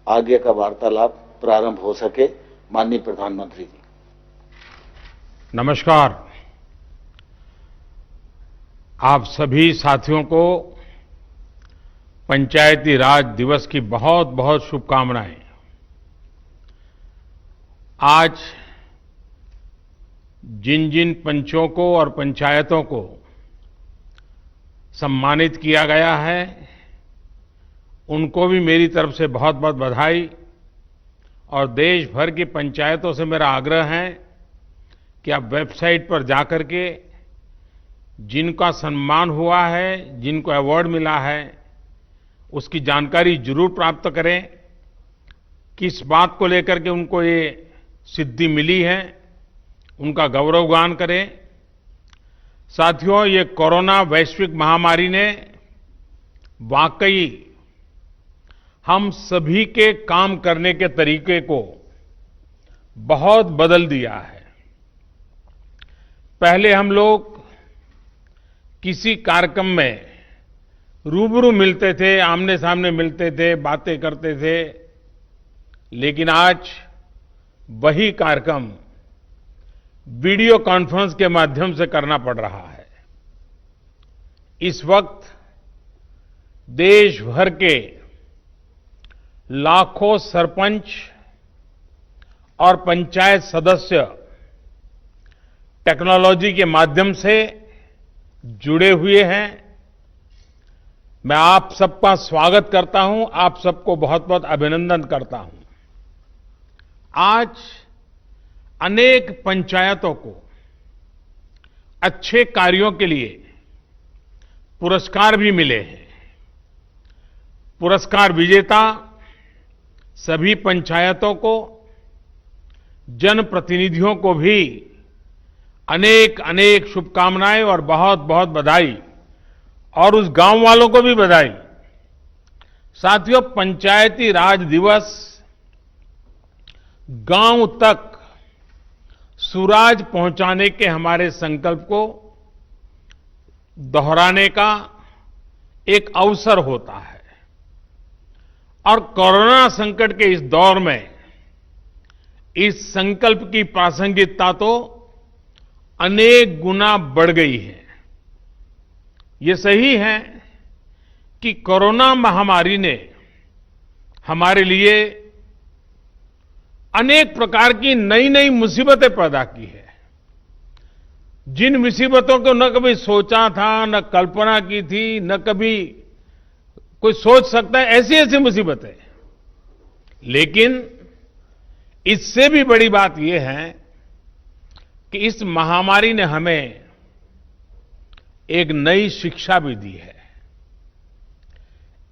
आगे का वार्तालाप प्रारंभ हो सके। माननीय प्रधानमंत्री जी। नमस्कार। आप सभी साथियों को पंचायती राज दिवस की बहुत बहुत शुभकामनाएं। आज जिन जिन पंचों को और पंचायतों को सम्मानित किया गया है, उनको भी मेरी तरफ से बहुत बहुत बधाई। और देश भर की पंचायतों से मेरा आग्रह है कि आप वेबसाइट पर जाकर के जिनका सम्मान हुआ है, जिनको अवार्ड मिला है, उसकी जानकारी जरूर प्राप्त करें। किस बात को लेकर के उनको ये सिद्धि मिली है, उनका गौरवगान करें। साथियों, ये कोरोना वैश्विक महामारी ने वाकई हम सभी के काम करने के तरीके को बहुत बदल दिया है। पहले हम लोग किसी कार्यक्रम में रूबरू मिलते थे, आमने सामने मिलते थे, बातें करते थे, लेकिन आज वही कार्यक्रम वीडियो कॉन्फ्रेंस के माध्यम से करना पड़ रहा है। इस वक्त देश भर के लाखों सरपंच और पंचायत सदस्य टेक्नोलॉजी के माध्यम से जुड़े हुए हैं। मैं आप सबका स्वागत करता हूं, आप सबको बहुत बहुत अभिनंदन करता हूं। आज अनेक पंचायतों को अच्छे कार्यों के लिए पुरस्कार भी मिले हैं। पुरस्कार विजेता सभी पंचायतों को, जनप्रतिनिधियों को भी अनेक अनेक शुभकामनाएं और बहुत बहुत बधाई, और उस गांव वालों को भी बधाई। साथियों, पंचायती राज दिवस गांव तक सुराज पहुंचाने के हमारे संकल्प को दोहराने का एक अवसर होता है। और कोरोना संकट के इस दौर में इस संकल्प की प्रासंगिकता तो अनेक गुना बढ़ गई है। ये सही है कि कोरोना महामारी ने हमारे लिए अनेक प्रकार की नई नई मुसीबतें पैदा की है। जिन मुसीबतों को न कभी सोचा था, न कल्पना की थी, न कभी कोई सोच सकता है, ऐसी ऐसी मुसीबतें। लेकिन इससे भी बड़ी बात यह है कि इस महामारी ने हमें एक नई शिक्षा भी दी है,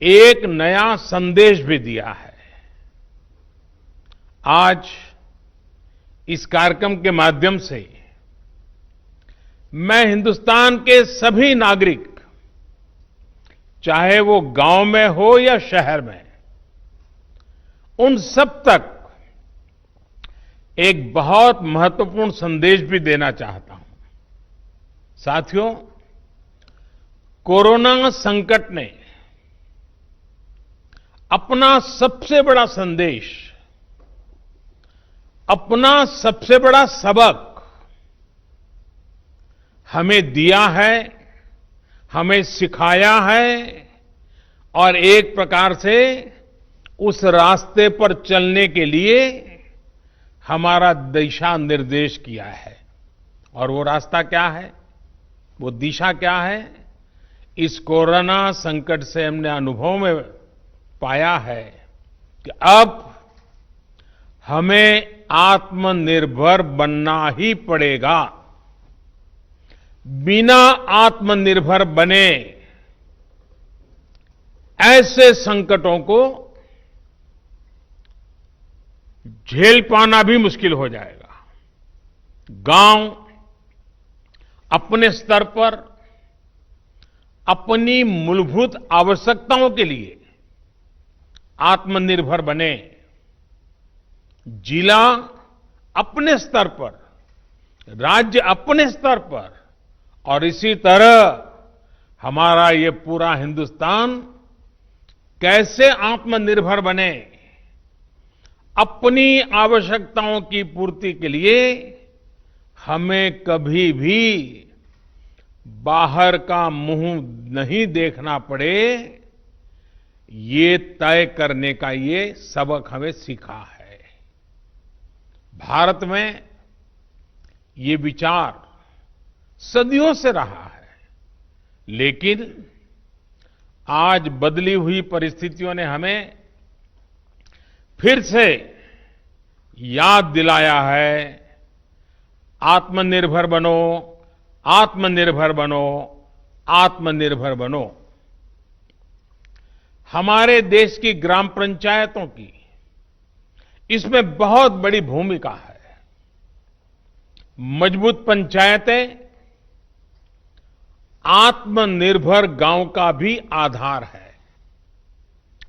एक नया संदेश भी दिया है। आज इस कार्यक्रम के माध्यम से मैं हिंदुस्तान के सभी नागरिक, चाहे वो गांव में हो या शहर में, उन सब तक एक बहुत महत्वपूर्ण संदेश भी देना चाहता हूं। साथियों, कोरोना संकट ने अपना सबसे बड़ा संदेश, अपना सबसे बड़ा सबक हमें दिया है, हमें सिखाया है, और एक प्रकार से उस रास्ते पर चलने के लिए हमारा दिशा निर्देश किया है। और वो रास्ता क्या है, वो दिशा क्या है? इस कोरोना संकट से हमने अनुभव में पाया है कि अब हमें आत्मनिर्भर बनना ही पड़ेगा। बिना आत्मनिर्भर बने ऐसे संकटों को झेल पाना भी मुश्किल हो जाएगा। गांव अपने स्तर पर अपनी मूलभूत आवश्यकताओं के लिए आत्मनिर्भर बने, जिला अपने स्तर पर, राज्य अपने स्तर पर, और इसी तरह हमारा ये पूरा हिंदुस्तान कैसे आत्मनिर्भर बने, अपनी आवश्यकताओं की पूर्ति के लिए हमें कभी भी बाहर का मुंह नहीं देखना पड़े, ये तय करने का ये सबक हमें सीखा है। भारत में ये विचार सदियों से रहा है, लेकिन आज बदली हुई परिस्थितियों ने हमें फिर से याद दिलाया है, आत्मनिर्भर बनो, आत्मनिर्भर बनो, आत्मनिर्भर बनो। हमारे देश की ग्राम पंचायतों की इसमें बहुत बड़ी भूमिका है। मजबूत पंचायतें आत्मनिर्भर गांव का भी आधार है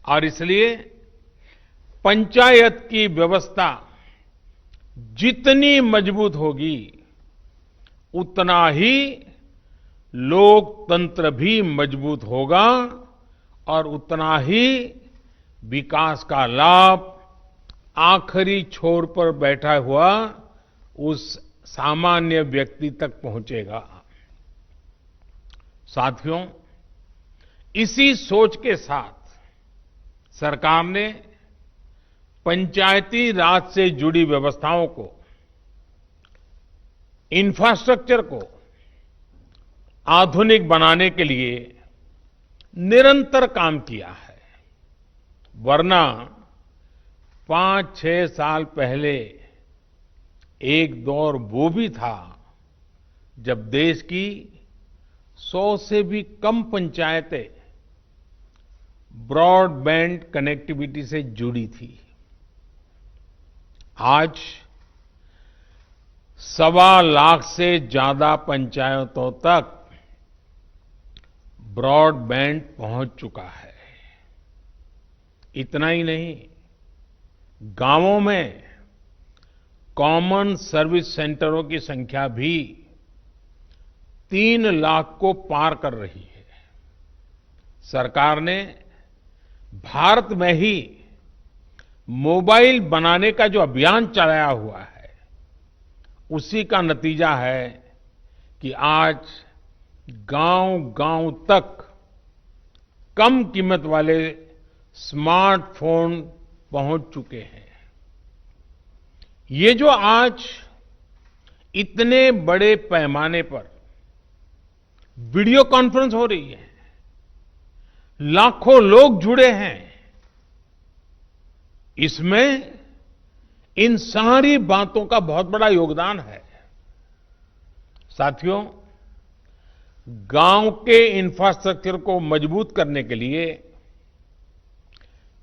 और इसलिए पंचायत की व्यवस्था जितनी मजबूत होगी, उतना ही लोकतंत्र भी मजबूत होगा और उतना ही विकास का लाभ आखिरी छोर पर बैठा हुआ उस सामान्य व्यक्ति तक पहुंचेगा। साथियों, इसी सोच के साथ सरकार ने पंचायती राज से जुड़ी व्यवस्थाओं को, इंफ्रास्ट्रक्चर को आधुनिक बनाने के लिए निरंतर काम किया है। वरना 5-6 साल पहले एक दौर वो भी था जब देश की 100 से भी कम पंचायतें ब्रॉडबैंड कनेक्टिविटी से जुड़ी थी। आज 1.25 लाख से ज्यादा पंचायतों तक ब्रॉडबैंड पहुंच चुका है। इतना ही नहीं, गांवों में कॉमन सर्विस सेंटरों की संख्या भी 3 लाख को पार कर रही है। सरकार ने भारत में ही मोबाइल बनाने का जो अभियान चलाया हुआ है, उसी का नतीजा है कि आज गांव-गांव तक कम कीमत वाले स्मार्टफोन पहुंच चुके हैं। ये जो आज इतने बड़े पैमाने पर वीडियो कॉन्फ्रेंस हो रही है, लाखों लोग जुड़े हैं, इसमें इन सारी बातों का बहुत बड़ा योगदान है। साथियों, गांव के इंफ्रास्ट्रक्चर को मजबूत करने के लिए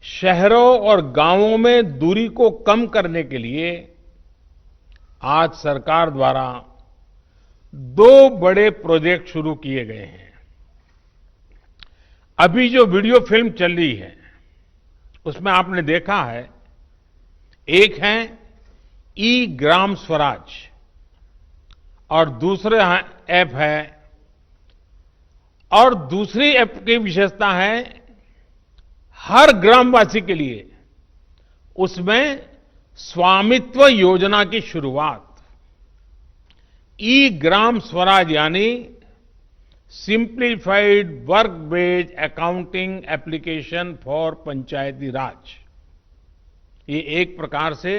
शहरों और गांवों में दूरी को कम करने के लिए आज सरकार द्वारा 2 बड़े प्रोजेक्ट शुरू किए गए हैं। अभी जो वीडियो फिल्म चल रही है, उसमें आपने देखा है, एक है ई ग्राम स्वराज और दूसरा ऐप है, और दूसरी ऐप की विशेषता है हर ग्रामवासी के लिए उसमें स्वामित्व योजना की शुरुआत। ई ग्राम स्वराज यानी simplified work based accounting application for Panchayati Raj. ये एक प्रकार से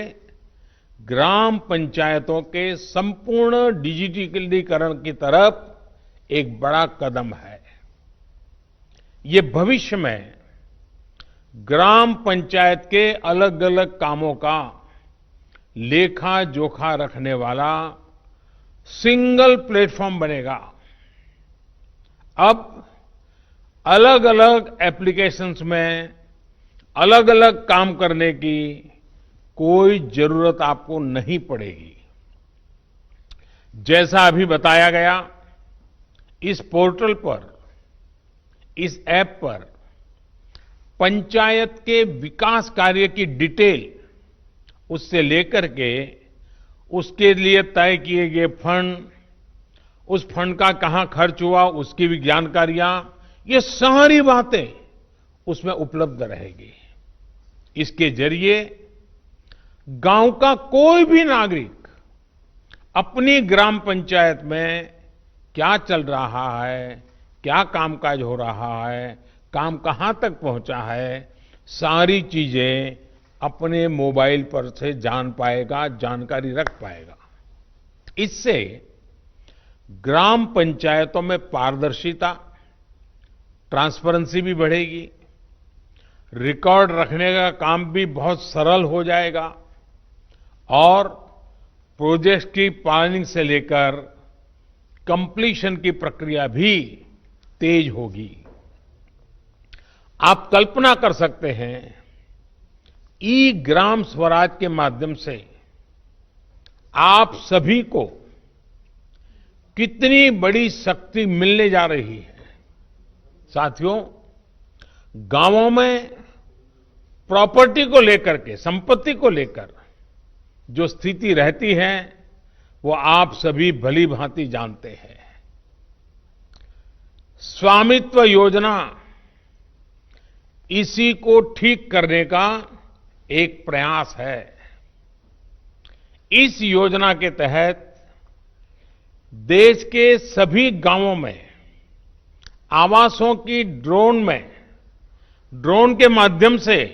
ग्राम पंचायतों के संपूर्ण डिजिटलीकरण की तरफ एक बड़ा कदम है। ये भविष्य में ग्राम पंचायत के अलग अलग कामों का लेखा जोखा रखने वाला सिंगल प्लेटफॉर्म बनेगा। अब अलग अलग एप्लीकेशंस में अलग अलग काम करने की कोई जरूरत आपको नहीं पड़ेगी। जैसा अभी बताया गया, इस पोर्टल पर, इस ऐप पर पंचायत के विकास कार्य की डिटेल, उससे लेकर के उसके लिए तय किए गए फंड, उस फंड का कहां खर्च हुआ, उसकी भी जानकारियां, ये सारी बातें उसमें उपलब्ध रहेगी। इसके जरिए गांव का कोई भी नागरिक अपनी ग्राम पंचायत में क्या चल रहा है, क्या कामकाज हो रहा है, काम कहां तक पहुंचा है, सारी चीजें अपने मोबाइल पर से जान पाएगा, जानकारी रख पाएगा। इससे ग्राम पंचायतों में पारदर्शिता, ट्रांसपेरेंसी भी बढ़ेगी, रिकॉर्ड रखने का काम भी बहुत सरल हो जाएगा और प्रोजेक्ट की प्लानिंग से लेकर कंप्लीशन की प्रक्रिया भी तेज होगी। आप कल्पना कर सकते हैं, ई ग्राम स्वराज के माध्यम से आप सभी को कितनी बड़ी शक्ति मिलने जा रही है। साथियों, गांवों में प्रॉपर्टी को लेकर के, संपत्ति को लेकर जो स्थिति रहती है वो आप सभी भली भांति जानते हैं। स्वामित्व योजना इसी को ठीक करने का एक प्रयास है। इस योजना के तहत देश के सभी गांवों में आवासों की ड्रोन के माध्यम से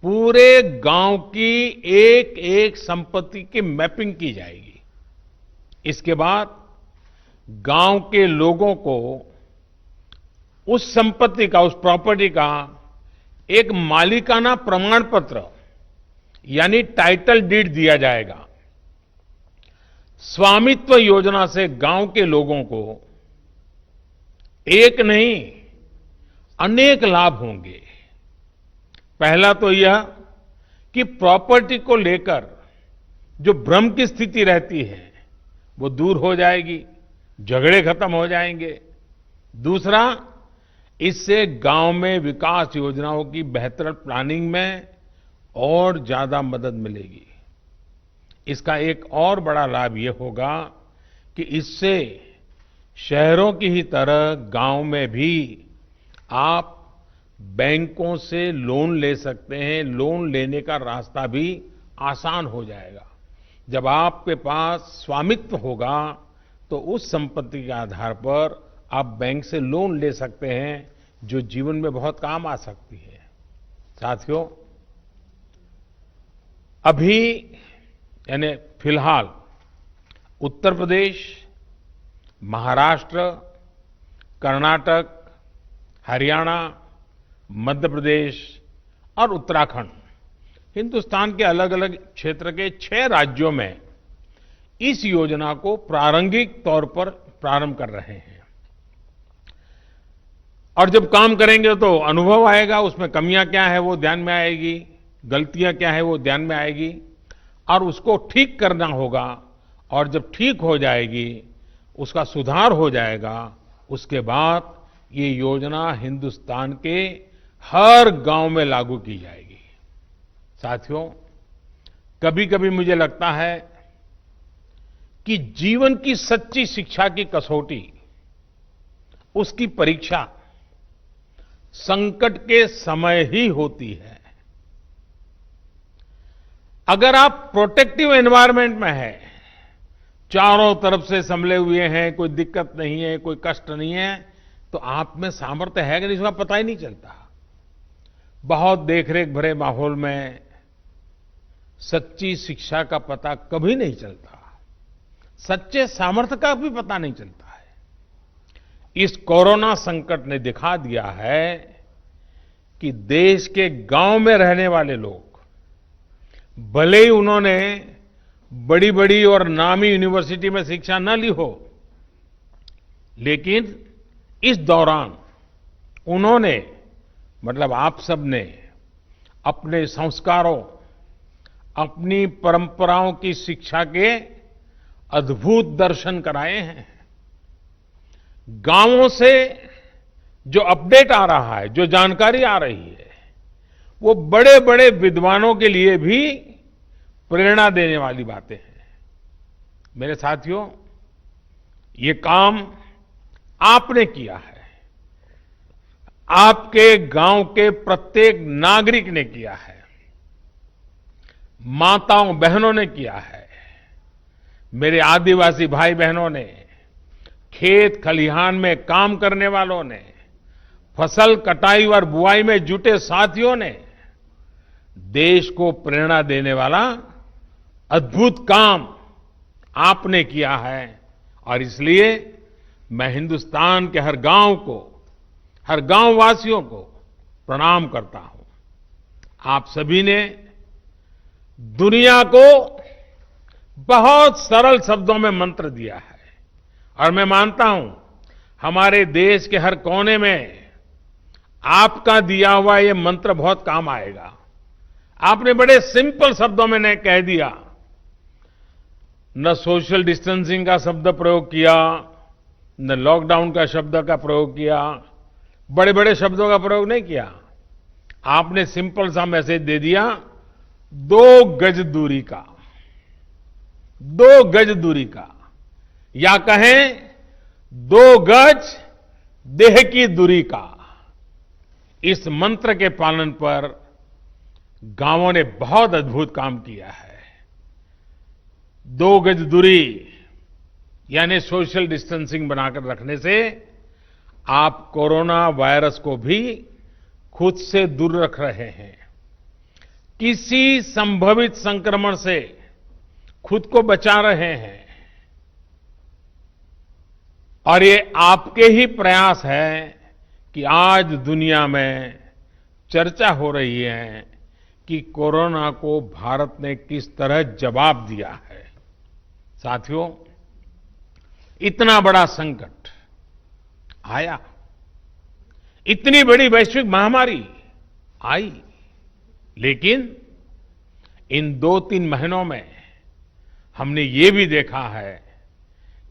पूरे गांव की एक एक संपत्ति की मैपिंग की जाएगी। इसके बाद गांव के लोगों को उस संपत्ति का, उस प्रॉपर्टी का एक मालिकाना प्रमाण पत्र यानी टाइटल डीड दिया जाएगा। स्वामित्व योजना से गांव के लोगों को एक नहीं अनेक लाभ होंगे। पहला तो यह कि प्रॉपर्टी को लेकर जो भ्रम की स्थिति रहती है वो दूर हो जाएगी, झगड़े खत्म हो जाएंगे। दूसरा, इससे गांव में विकास योजनाओं की बेहतर प्लानिंग में और ज्यादा मदद मिलेगी। इसका एक और बड़ा लाभ ये होगा कि इससे शहरों की ही तरह गांव में भी आप बैंकों से लोन ले सकते हैं। लोन लेने का रास्ता भी आसान हो जाएगा। जब आपके पास स्वामित्व होगा तो उस संपत्ति के आधार पर आप बैंक से लोन ले सकते हैं जो जीवन में बहुत काम आ सकती है। साथियों, अभी यानी फिलहाल उत्तर प्रदेश, महाराष्ट्र, कर्नाटक, हरियाणा, मध्य प्रदेश और उत्तराखंड, हिंदुस्तान के अलग अलग क्षेत्र के 6 राज्यों में इस योजना को प्रारंभिक तौर पर प्रारंभ कर रहे हैं। और जब काम करेंगे तो अनुभव आएगा, उसमें कमियां क्या है वो ध्यान में आएगी, गलतियां क्या है वो ध्यान में आएगी और उसको ठीक करना होगा। और जब ठीक हो जाएगी, उसका सुधार हो जाएगा, उसके बाद ये योजना हिंदुस्तान के हर गांव में लागू की जाएगी। साथियों, कभी कभी मुझे लगता है कि जीवन की सच्ची शिक्षा की कसौटी, उसकी परीक्षा संकट के समय ही होती है। अगर आप प्रोटेक्टिव एनवायरनमेंट में हैं, चारों तरफ से संभले हुए हैं, कोई दिक्कत नहीं है, कोई कष्ट नहीं है, तो आप में सामर्थ्य है कि नहीं इसका पता ही नहीं चलता। बहुत देखरेख भरे माहौल में सच्ची शिक्षा का पता कभी नहीं चलता, सच्चे सामर्थ्य का भी पता नहीं चलता है। इस कोरोना संकट ने दिखा दिया है कि देश के गांव में रहने वाले लोग, भले ही उन्होंने बड़ी बड़ी और नामी यूनिवर्सिटी में शिक्षा न ली हो, लेकिन इस दौरान उन्होंने, मतलब आप सबने अपने संस्कारों, अपनी परंपराओं की शिक्षा के अद्भुत दर्शन कराए हैं। गांवों से जो अपडेट आ रहा है, जो जानकारी आ रही है, वो बड़े बड़े विद्वानों के लिए भी प्रेरणा देने वाली बातें हैं। मेरे साथियों, ये काम आपने किया है, आपके गांव के प्रत्येक नागरिक ने किया है। माताओं बहनों ने किया है। मेरे आदिवासी भाई बहनों ने, खेत खलिहान में काम करने वालों ने, फसल कटाई और बुआई में जुटे साथियों ने देश को प्रेरणा देने वाला अद्भुत काम आपने किया है। और इसलिए मैं हिंदुस्तान के हर गांव को, हर गांव वासियों को प्रणाम करता हूं। आप सभी ने दुनिया को बहुत सरल शब्दों में मंत्र दिया है और मैं मानता हूं हमारे देश के हर कोने में आपका दिया हुआ ये मंत्र बहुत काम आएगा। आपने बड़े सिंपल शब्दों में ने कह दिया, न सोशल डिस्टेंसिंग का शब्द प्रयोग किया, न लॉकडाउन का शब्द का प्रयोग किया, बड़े बड़े शब्दों का प्रयोग नहीं किया। आपने सिंपल सा मैसेज दे दिया, 2 गज दूरी का, 2 गज दूरी का, या कहें 2 गज देह की दूरी का। इस मंत्र के पालन पर गांवों ने बहुत अद्भुत काम किया है। 2 गज दूरी यानी सोशल डिस्टेंसिंग बनाकर रखने से आप कोरोना वायरस को भी खुद से दूर रख रहे हैं। किसी संभावित संक्रमण से खुद को बचा रहे हैं। और ये आपके ही प्रयास है कि आज दुनिया में चर्चा हो रही है कि कोरोना को भारत ने किस तरह जवाब दिया है। साथियों, इतना बड़ा संकट आया, इतनी बड़ी वैश्विक महामारी आई, लेकिन इन 2-3 महीनों में हमने ये भी देखा है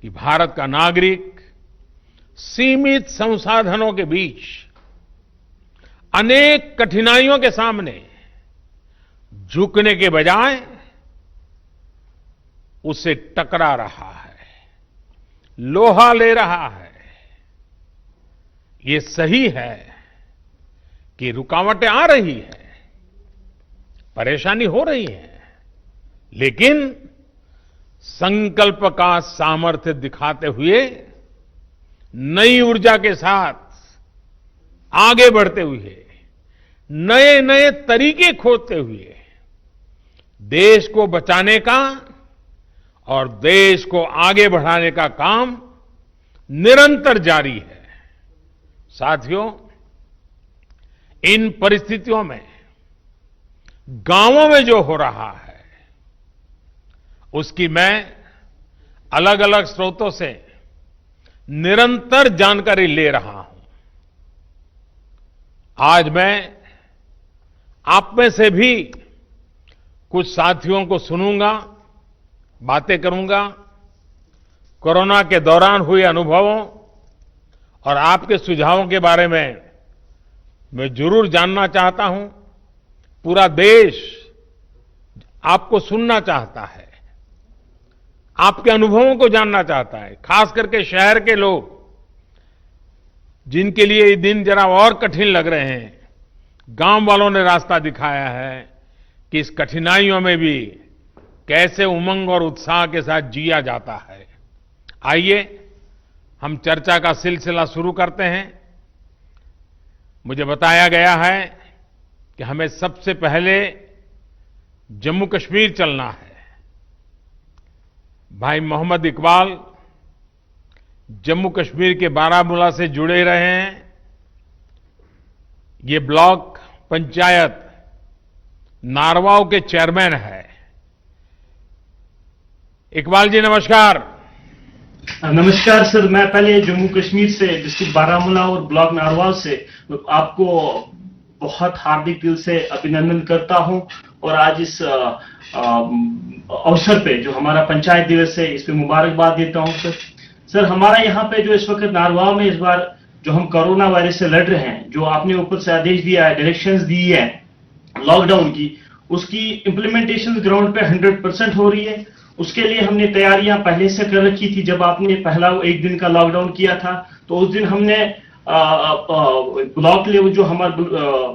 कि भारत का नागरिक सीमित संसाधनों के बीच अनेक कठिनाइयों के सामने झुकने के बजाय उससे टकरा रहा है, लोहा ले रहा है। ये सही है कि रुकावटें आ रही हैं, परेशानी हो रही है, लेकिन संकल्प का सामर्थ्य दिखाते हुए नई ऊर्जा के साथ आगे बढ़ते हुए, नए नए तरीके खोजते हुए देश को बचाने का और देश को आगे बढ़ाने का काम निरंतर जारी है। साथियों, इन परिस्थितियों में गांवों में जो हो रहा है उसकी मैं अलग अलग स्रोतों से निरंतर जानकारी ले रहा हूं। आज मैं आप में से भी कुछ साथियों को सुनूंगा, बातें करूंगा, कोरोना के दौरान हुए अनुभवों और आपके सुझावों के बारे में मैं जरूर जानना चाहता हूं। पूरा देश आपको सुनना चाहता है, आपके अनुभवों को जानना चाहता है, खास करके शहर के लोग जिनके लिए ये दिन जरा और कठिन लग रहे हैं। गांव वालों ने रास्ता दिखाया है कि इस कठिनाइयों में भी कैसे उमंग और उत्साह के साथ जिया जाता है। आइए हम चर्चा का सिलसिला शुरू करते हैं। मुझे बताया गया है कि हमें सबसे पहले जम्मू कश्मीर चलना है। भाई मोहम्मद इकबाल जम्मू कश्मीर के बारामूला से जुड़े रहे हैं। ये ब्लॉक पंचायत नारवाव के चेयरमैन है। इकबाल जी नमस्कार। नमस्कार सर, मैं पहले जम्मू कश्मीर से डिस्ट्रिक्ट बारामूला और ब्लॉक नारवाल से आपको बहुत हार्दिक दिल से अभिनंदन करता हूं और आज इस अवसर पे जो हमारा पंचायत दिवस है इस पे मुबारकबाद देता हूं सर। हमारा यहाँ पे जो इस वक्त नारवाल में इस बार जो हम कोरोना वायरस से लड़ रहे हैं, जो आपने ऊपर से आदेश दिया है, डायरेक्शंस दी है लॉकडाउन की, उसकी इम्प्लीमेंटेशन ग्राउंड पे 100% हो रही है। उसके लिए हमने तैयारियां पहले से कर रखी थी। जब आपने पहला 1 दिन का लॉकडाउन किया था तो उस दिन हमने ब्लॉक लेवल जो हमारा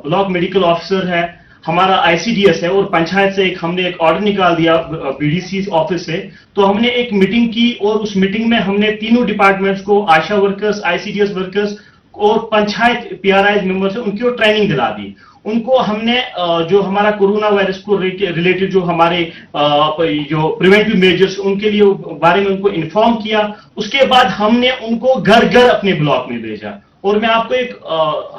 ब्लॉक मेडिकल ऑफिसर है, हमारा आईसीडीएस है और पंचायत से हमने एक ऑर्डर निकाल दिया बीडीसी ऑफिस से, तो हमने एक मीटिंग की और उस मीटिंग में हमने तीनों डिपार्टमेंट्स को, आशा वर्कर्स, आईसीडीएस वर्कर्स और पंचायत पीआरआई मेंबर्स है, उनको ट्रेनिंग दिला दी। उनको हमने जो हमारा कोरोना वायरस को रिलेटेड जो हमारे जो प्रिवेंटिव मेजर्स उनके लिए बारे में उनको इन्फॉर्म किया। उसके बाद हमने उनको घर घर अपने ब्लॉक में भेजा। और मैं आपको एक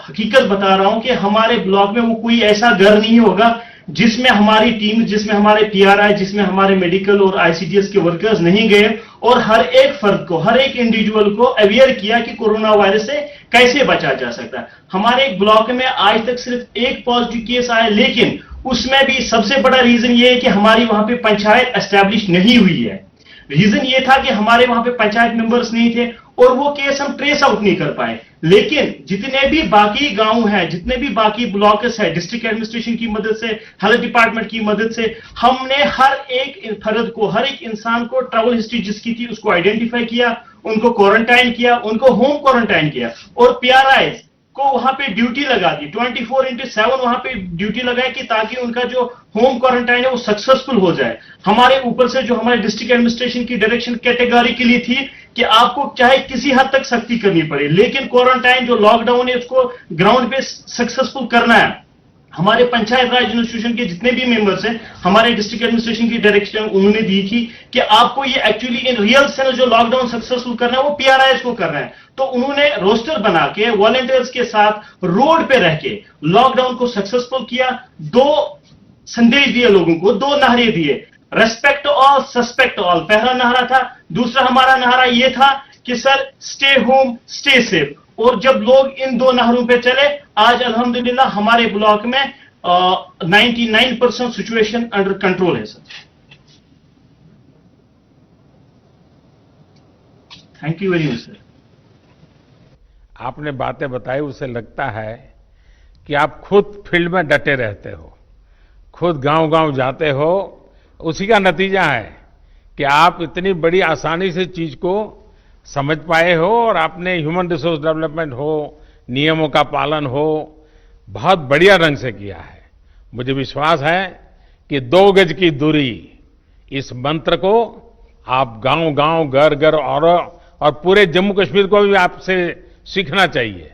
हकीकत बता रहा हूं कि हमारे ब्लॉक में वो कोई ऐसा घर नहीं होगा जिसमें हमारी टीम, जिसमें हमारे पीआरआई, जिसमें हमारे मेडिकल और आईसीडीएस के वर्कर्स नहीं गए और हर एक फर्द को, हर एक इंडिविजुअल को अवेयर किया कि कोरोना वायरस से कैसे बचा जा सकता है। हमारे एक ब्लॉक में आज तक सिर्फ एक पॉजिटिव केस आया, लेकिन उसमें भी सबसे बड़ा रीजन ये है कि हमारी वहां पे पंचायत एस्टैब्लिश नहीं हुई है। रीजन ये था कि हमारे वहां पे पंचायत मेंबर्स नहीं थे और वो केस हम ट्रेस आउट नहीं कर पाए। लेकिन जितने भी बाकी गांव हैं, जितने भी बाकी ब्लॉक्स है, डिस्ट्रिक्ट एडमिनिस्ट्रेशन की मदद से, हेल्थ डिपार्टमेंट की मदद से हमने हर एक फर्द को, हर एक इंसान को ट्रैवल हिस्ट्री जिसकी थी उसको आइडेंटिफाई किया, उनको क्वारंटाइन किया, उनको होम क्वारंटाइन किया और पीआरआई को वहां पे ड्यूटी लगा दी, 24/7 वहां पे ड्यूटी लगाई कि ताकि उनका जो होम क्वारंटाइन है वो सक्सेसफुल हो जाए। हमारे ऊपर से जो हमारे डिस्ट्रिक्ट एडमिनिस्ट्रेशन की डायरेक्शन कैटेगरिकली थी कि आपको चाहे किसी हद तक सख्ती करनी पड़े, लेकिन क्वारंटाइन जो लॉकडाउन है उसको ग्राउंड पे सक्सेसफुल करना है। हमारे पंचायत राज इंस्टीट्यूशन के जितने भी मेंबर्स हैं, हमारे डिस्ट्रिक्ट एडमिनिस्ट्रेशन की डायरेक्शन उन्होंने दी थी कि आपको ये एक्चुअली इन रियल सेंस जो लॉकडाउन सक्सेसफुल करना है वो पीआरआईएस को करना है। तो उन्होंने रोस्टर बना के वॉलंटियर्स के साथ रोड पे रह के लॉकडाउन को सक्सेसफुल किया। 2 संदेश दिए लोगों को, 2 नारे दिए, रेस्पेक्ट ऑल, सस्पेक्ट ऑल, पहला नारा था। दूसरा हमारा नारा यह था कि sir stay home stay safe. और जब लोग इन 2 नारों पे चले, आज अल्हम्दुलिल्लाह हमारे ब्लॉक में 99% सिचुएशन अंडर कंट्रोल है sir. Thank you very much sir. आपने बातें बताई, उससे लगता है कि आप खुद फील्ड में डटे रहते हो, खुद गांव-गांव जाते हो। उसी का नतीजा है कि आप इतनी बड़ी आसानी से चीज को समझ पाए हो और आपने ह्यूमन रिसोर्स डेवलपमेंट हो, नियमों का पालन हो, बहुत बढ़िया ढंग से किया है। मुझे विश्वास है कि 2 गज की दूरी, इस मंत्र को आप गांव-गांव, घर-घर और पूरे जम्मू कश्मीर को भी आपसे सीखना चाहिए।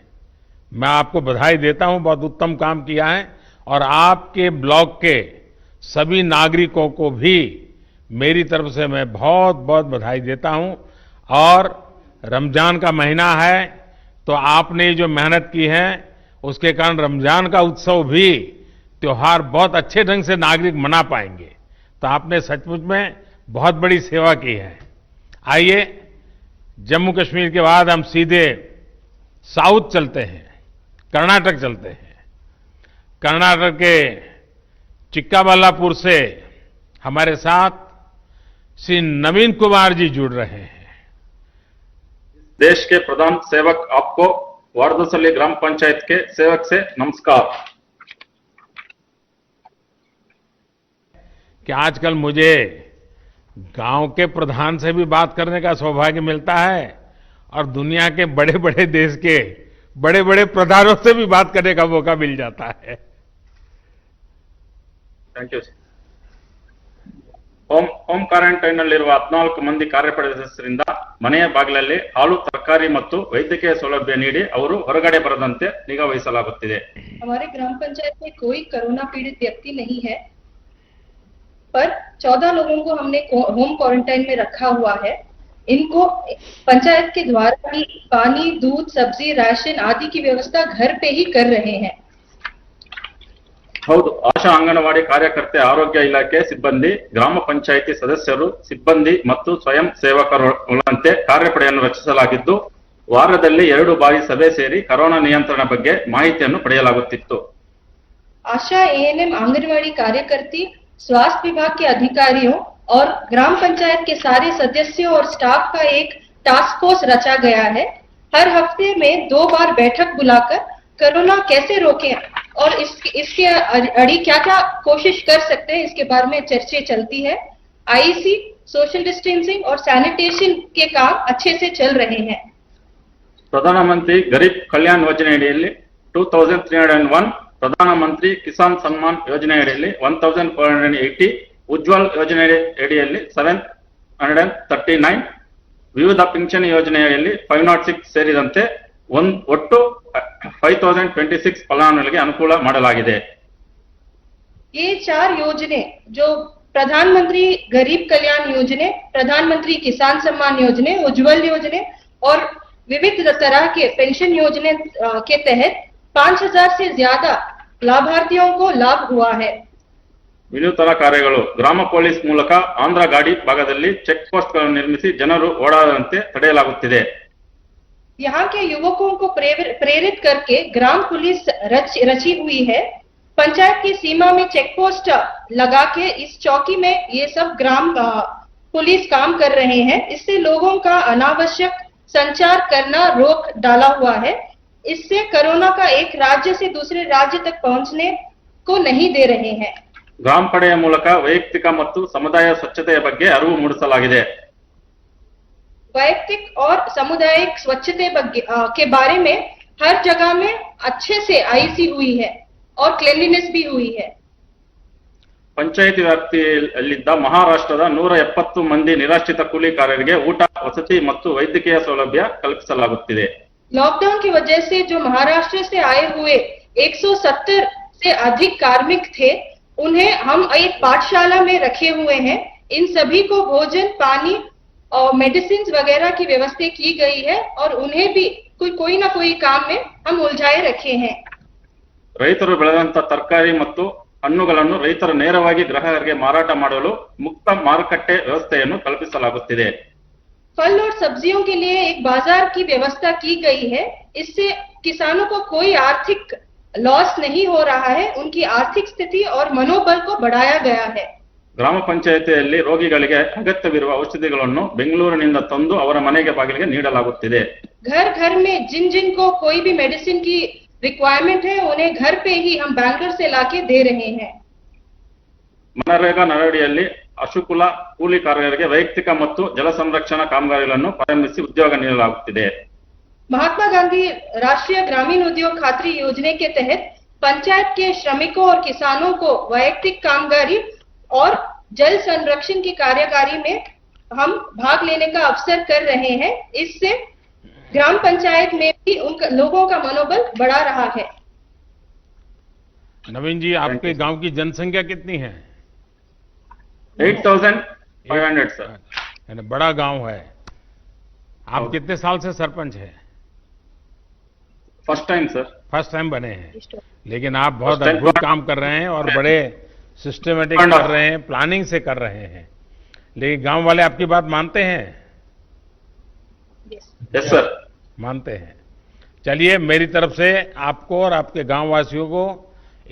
मैं आपको बधाई देता हूं, बहुत उत्तम काम किया है। और आपके ब्लॉक के सभी नागरिकों को भी मेरी तरफ से मैं बहुत बहुत बधाई देता हूं। और रमजान का महीना है, तो आपने जो मेहनत की है उसके कारण रमजान का उत्सव भी, त्योहार बहुत अच्छे ढंग से नागरिक मना पाएंगे। तो आपने सचमुच में बहुत बड़ी सेवा की है। आइए, जम्मू कश्मीर के बाद हम सीधे साउथ चलते हैं, कर्नाटक चलते हैं। कर्नाटक के चिक्काबल्लापुर से हमारे साथ श्री नवीन कुमार जी जुड़ रहे हैं। देश के प्रधान सेवक आपको वारदसल्ली ग्राम पंचायत के सेवक से नमस्कार। कि आजकल मुझे गांव के प्रधान से भी बात करने का सौभाग्य मिलता है और दुनिया के बड़े बड़े देश के बड़े बड़े प्रधानों से भी बात करने का मौका मिल जाता है। ಥ್ಯಾಂಕ್ ಯು ಹೋಮ್ ಕ್ವಾರಂಟೈನ್ ನಲ್ಲಿರುವ 14 ಮಂದಿ ಕಾರ್ಯಪಡೆ ಸದಸ್ಯರಿಂದ ಮನೆಯ ಬಾಗಿಲಲ್ಲಿ ಹಾಲು, ತರಕಾರಿ ಮತ್ತು ವೈದ್ಯಕೀಯ ಸೌಲಭ್ಯ ನೀಡಿ ಅವರು ಹೊರಗಡೆ ಬರದಂತೆ ನಿಗಾ ವಹಿಸಲಾಗುತ್ತಿದೆ। हमारे ग्राम पंचायत में कोई कोरोना पीड़ित व्यक्ति नहीं है, पर 14 लोगों को हमने होम क्वारंटाइन में रखा हुआ है। इनको पंचायत के द्वारा ही पानी, दूध, सब्जी, राशन आदि की व्यवस्था घर पे ही कर रहे हैं। ಹೌದು, ಆಶಾ ಅಂಗನವಾಡಿ ಕಾರ್ಯಕರ್ತೆ, ಆರೋಗ್ಯ ಇಲಾಖೆ ಸಿಬ್ಬಂದಿ, ಗ್ರಾಮ ಪಂಚಾಯಿತಿ ಸದಸ್ಯರು, ಸಿಬ್ಬಂದಿ ಮತ್ತು ಸ್ವಯಂ ಸೇವಕರುಗಳಂತೆ ಕಾರ್ಯಪಡೆಯನ್ನು ರಚಿಸಲಾಗಿದ್ದು, ವಾರದಲ್ಲಿ 2 ಬಾರಿ ಸಭೆ ಸೇರಿ ಕೊರೋನಾ ನಿಯಂತ್ರಣ ಬಗ್ಗೆ ಮಾಹಿತಿಯನ್ನು ಪಡೆಯಲಾಗುತ್ತಿತ್ತು। आशा एएनएम आंगनवाड़ी कार्यकर्ती, स्वास्थ्य विभाग के अधिकारियों और ग्राम पंचायत के सारे सदस्यों और स्टाफ का एक टास्क फोर्स रचा गया है। हर हफ्ते में 2 बार बैठक बुलाकर कोरोना कैसे रोकें और इसके अड़ी क्या क्या कोशिश कर सकते हैं इसके बारे में चर्चा चलती है। आईसी, सोशल डिस्टेंसिंग और सैनिटेशन के काम अच्छे से चल रहे हैं। ಪ್ರಧಾನಮಂತ್ರಿ ಗರೀಬ್ ಕಲ್ಯಾಣ್ ಯೋಜನೆಯಡಿಯಲ್ಲಿ 2301 ಪ್ರಧಾನಮಂತ್ರಿ ಕಿಸಾನ್ ಸಮ್ಮಾನ್ ಯೋಜನೆ ಅಡಿಯಲ್ಲಿ 1480, ಉಜ್ವಲ್ ಯೋಜನೆ ಅಡಿಯಲ್ಲಿ 739, ವಿವಿಧ ಪಿಂಚಣಿ ಯೋಜನೆಯಲ್ಲಿ 506 ಸೇರಿದಂತೆ ಒಟ್ಟು 5026 ಫಲಾನುಭವಿಗಳಿಗೆ ಅನುಕೂಲ ಮಾಡಲಾಗಿದೆ. ये 4 योजने जो प्रधानमंत्री गरीब कल्याण योजने, प्रधानमंत्री किसान सम्मान योजने, उज्जवल योजने और विविध तरह के पेंशन योजने के तहत 5000 से ज्यादा लाभार्थियों को लाभ हुआ है. ವಿನೂತನ ಕಾರ್ಯಗಳು ಗ್ರಾಮ ಪೊಲೀಸ್ ಮೂಲಕ ಆಂಧ್ರ ಗಾಡಿ ಭಾಗದಲ್ಲಿ ಚೆಕ್ ಪೋಸ್ಟ್ ಗಳನ್ನು ನಿರ್ಮಿಸಿ ಜನರು ಓಡಾಡದಂತೆ ತಡೆಯಲಾಗುತ್ತಿದೆ. यहाँ के युवकों को प्रेरित करके ग्राम पुलिस रची हुई है. पंचायत की सीमा में चेक पोस्ट लगा के इस चौकी में ये सब ग्राम पुलिस काम कर रहे हैं. इससे लोगों का अनावश्यक संचार करना रोक डाला हुआ है. इससे कोरोना का एक राज्य से दूसरे राज्य तक पहुंचने को नहीं दे रहे हैं. ಗ್ರಾಮ ಪಡೆಯ ಮೂಲಕ ವೈಯಕ್ತಿಕ ಮತ್ತು ಸಮುದಾಯ ಸ್ವಚ್ಛತೆಯ ಬಗ್ಗೆ ಅರಿವು ಮೂಡಿಸಲಾಗಿದೆ. वैयक्तिक और सामुदायिक स्वच्छता के बारे में हर जगह में अच्छे से आईसी हुई है और क्लीनलीनेस भी हुई है. ಪಂಚಾಯಿತಿ ವ್ಯಾಪ್ತಿಯಲ್ಲಿದ್ದ ಮಹಾರಾಷ್ಟ್ರದ 170 ಮಂದಿ ನಿರಾಶ್ರಿತ ಕೂಲಿಕಾರರಿಗೆ ಊಟ, ವಸತಿ ಮತ್ತು ವೈದ್ಯಕೀಯ ಸೌಲಭ್ಯ ಕಲ್ಪಿಸಲಾಗುತ್ತಿದೆ. लॉकडाउन की वजह से जो महाराष्ट्र से आए हुए 170 से अधिक कार्मिक थे, उन्हें हम एक पाठशाला में रखे हुए हैं. इन सभी को भोजन, पानी और मेडिसिन वगैरह की व्यवस्था की गई है और उन्हें भी कोई ना कोई काम में हम उलझाए रखे हैं. ರೈತರು ಬೆಳೆದಂತ ತರಕಾರಿ ಮತ್ತು ಹಣ್ಣುಗಳನ್ನು ರೈತರು ನೇರವಾಗಿ ಗ್ರಾಹಕರಿಗೆ ಮಾರಾಟ ಮಾಡಲು ಮುಕ್ತ ಮಾರುಕಟ್ಟೆ ವ್ಯವಸ್ಥೆಯನ್ನು ಕಲ್ಪಿಸಲಾಗುತ್ತಿದೆ. फल और सब्जियों के लिए एक बाजार की व्यवस्था की गई है. इससे किसानों को कोई आर्थिक लॉस नहीं हो रहा है. उनकी आर्थिक स्थिति और मनोबल को बढ़ाया गया है. ಗ್ರಾಮ ಪಂಚಾಯಿತಿಯಲ್ಲಿ ರೋಗಿಗಳಿಗೆ ಅಗತ್ಯವಿರುವ ಔಷಧಿಗಳನ್ನು ಬೆಂಗಳೂರಿನಿಂದ ತಂದು ಅವರ ಮನೆಗೆ ಬಾಗಿಲಿಗೆ ನೀಡಲಾಗುತ್ತಿದೆ. घर घर में जिन जिन को कोई भी मेडिसिन की रिक्वायरमेंट है, उन्हें घर पे ही हम बैंगलोर से लाके दे रहे हैं. ಮನರೇಗಾ ನರಡಿಯಲ್ಲಿ ಅಶುಕುಲ ಕೂಲಿಕಾರರಿಗೆ ವೈಯಕ್ತಿಕ ಮತ್ತು ಜಲ ಸಂರಕ್ಷಣಾ ಕಾಮಗಾರಿಗಳನ್ನು ಪ್ರಾರಂಭಿಸಿ ಉದ್ಯೋಗ ನೀಡಲಾಗುತ್ತಿದೆ. महात्मा गांधी राष्ट्रीय ग्रामीण उद्योग खातरी योजना के तहत पंचायत के श्रमिकों और किसानों को वैयक्तिक कामगारी और जल संरक्षण की कार्यकारी में हम भाग लेने का अवसर कर रहे हैं. इससे ग्राम पंचायत में भी उन लोगों का मनोबल बढ़ा रहा है. नवीन जी, आपके गांव की जनसंख्या कितनी है? 8500 सर. यानी बड़ा गांव है. आप कितने साल से सरपंच हैं? First time sir. First time बने हैं, लेकिन आप बहुत First time. अद्भुत काम कर रहे हैं और बड़े सिस्टमेटिक कर रहे हैं, प्लानिंग से कर रहे हैं. लेकिन गांव वाले आपकी बात मानते हैं? Yes sir. मानते हैं. चलिए, मेरी तरफ से आपको और आपके गांव वासियों को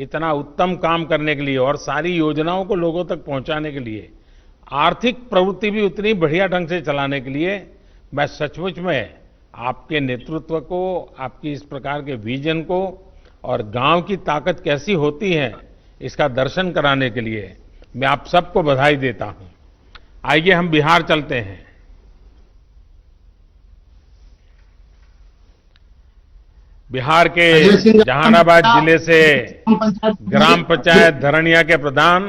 इतना उत्तम काम करने के लिए और सारी योजनाओं को लोगों तक पहुंचाने के लिए, आर्थिक प्रवृत्ति भी उतनी बढ़िया ढंग से चलाने के लिए मैं सचमुच में आपके नेतृत्व को, आपकी इस प्रकार के विजन को और गांव की ताकत कैसी होती है इसका दर्शन कराने के लिए मैं आप सबको बधाई देता हूं. आइए हम बिहार चलते हैं. बिहार के जहानाबाद जिले से ग्राम पंचायत धरनिया के प्रधान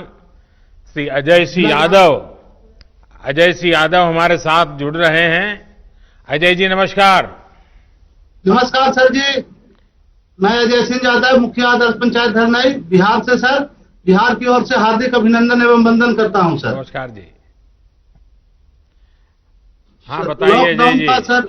श्री अजय सिंह यादव हमारे साथ जुड़ रहे हैं. अजय जी नमस्कार. नमस्कार सर जी, मैं अजय सिंह यादव, मुखिया आदर्श पंचायत धरनाई, बिहार से सर. बिहार की ओर से हार्दिक अभिनंदन एवं वंदन करता हूं सर. नमस्कार जी. हाँ बताइए अजय जी. सर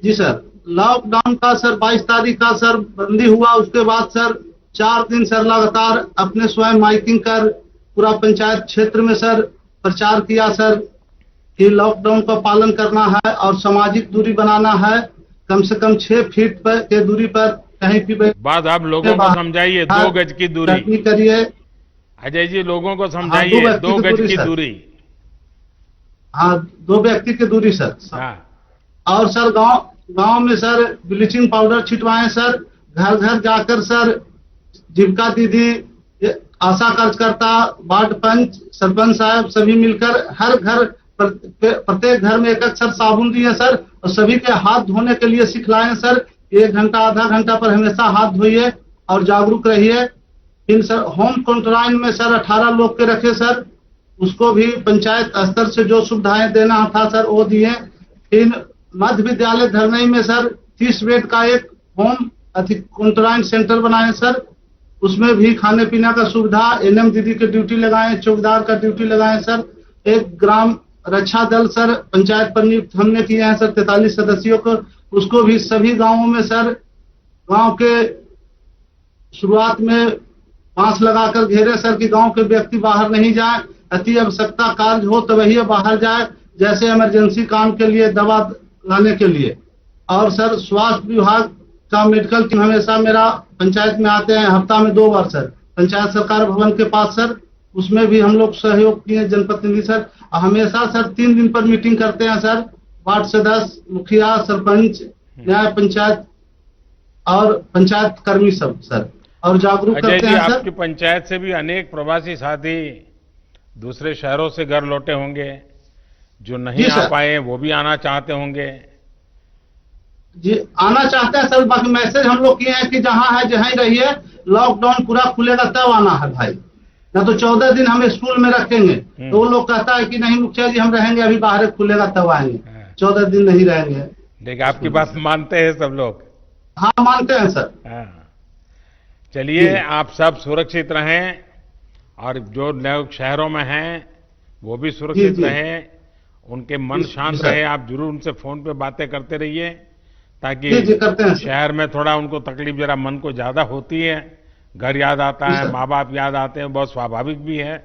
जी सर, लॉकडाउन का सर 22 तारीख का सर बंदी हुआ. उसके बाद सर 4 दिन सर लगातार अपने स्वयं माइकिंग कर पूरा पंचायत क्षेत्र में सर प्रचार किया सर कि लॉकडाउन का पालन करना है और सामाजिक दूरी बनाना है. कम से कम 6 फीट पर के दूरी पर कहीं भी बात आप लोगों को समझाइए. 2 गज की दूरी करिए. अजय जी लोगों को समझाइए. 2 गज की दूरी. हाँ, 2 व्यक्ति की दूरी सर. हाँ. और सर गांव में सर ब्लीचिंग पाउडर छिटवाएं सर. घर घर जाकर सर जीविका दीदी, आशा कार्यकर्ता, वार्ड पंच, सरपंच साहब सभी मिलकर हर घर प्रत्येक घर में एक सर साबुन दिए सर और सभी के हाथ धोने के लिए सिखलाएं सर. 1 घंटा आधा घंटा पर हमेशा हाथ धोइए और जागरूक रहिए। फिर सर होम क्वारंटाइन में सर 18 लोग के रखे सर, उसको भी पंचायत स्तर से जो सुविधाएं देना था सर वो दिए। फिर मध्य विद्यालय धरनई में सर 30 बेड का एक होम क्वारंटाइन सेंटर बनाए सर, उसमें भी खाने पीने का सुविधा, एनएम दीदी की ड्यूटी लगाए, चौकीदार का ड्यूटी लगाए सर। एक ग्राम रक्षा दल सर पंचायत पर नियुक्त हमने किए हैं सर 43 सदस्यों को, उसको भी सभी गांवों में सर गांव के शुरुआत में बांस लगाकर घेरे सर कि गांव के व्यक्ति बाहर नहीं जाए, अति आवश्यकता कार्य हो तो वही बाहर जाए, जैसे इमरजेंसी काम के लिए दवा लाने के लिए। और सर स्वास्थ्य विभाग का मेडिकल टीम हमेशा मेरा पंचायत में आते हैं, हफ्ता में 2 बार सर पंचायत सरकार भवन के पास सर, उसमें भी हम लोग सहयोग किए जनप्रतिनिधि सर। हमेशा सर 3 दिन पर मीटिंग करते हैं सर, वार्ड सदस्य, मुखिया, सरपंच, न्याय पंचायत और पंचायत कर्मी सब सर, और जागरूक अजय करते जी, हैं सर। आपकी पंचायत से भी अनेक प्रवासी साथी दूसरे शहरों से घर लौटे होंगे, जो नहीं जी आ सर। पाए वो भी आना चाहते होंगे। जी आना चाहते हैं सर, बाकी मैसेज हम लोग किए हैं कि जहां है जहां ही रहिए, लॉकडाउन पूरा खुलेगा तब आना है भाई, ना तो 14 दिन हम स्कूल में रखेंगे। तो वो लोग कहता है कि नहीं मुखिया जी हम रहेंगे, अभी बाहर खुलेगा तब आएंगे, 14 दिन नहीं रहेंगे। देखिए आपकी बात मानते हैं सब लोग। हाँ मानते हैं सर। हाँ। चलिए जी। आप सब सुरक्षित रहें, और जो लोग शहरों में हैं वो भी सुरक्षित जी। रहें, उनके मन जी, शांत जी सर। रहे। आप जरूर उनसे फोन पे बातें करते रहिए, ताकि जी करते हैं सर। शहर में थोड़ा उनको तकलीफ जरा मन को ज्यादा होती है, घर याद आता जी है, सर। माँ बाप याद आते हैं, बहुत स्वाभाविक भी है।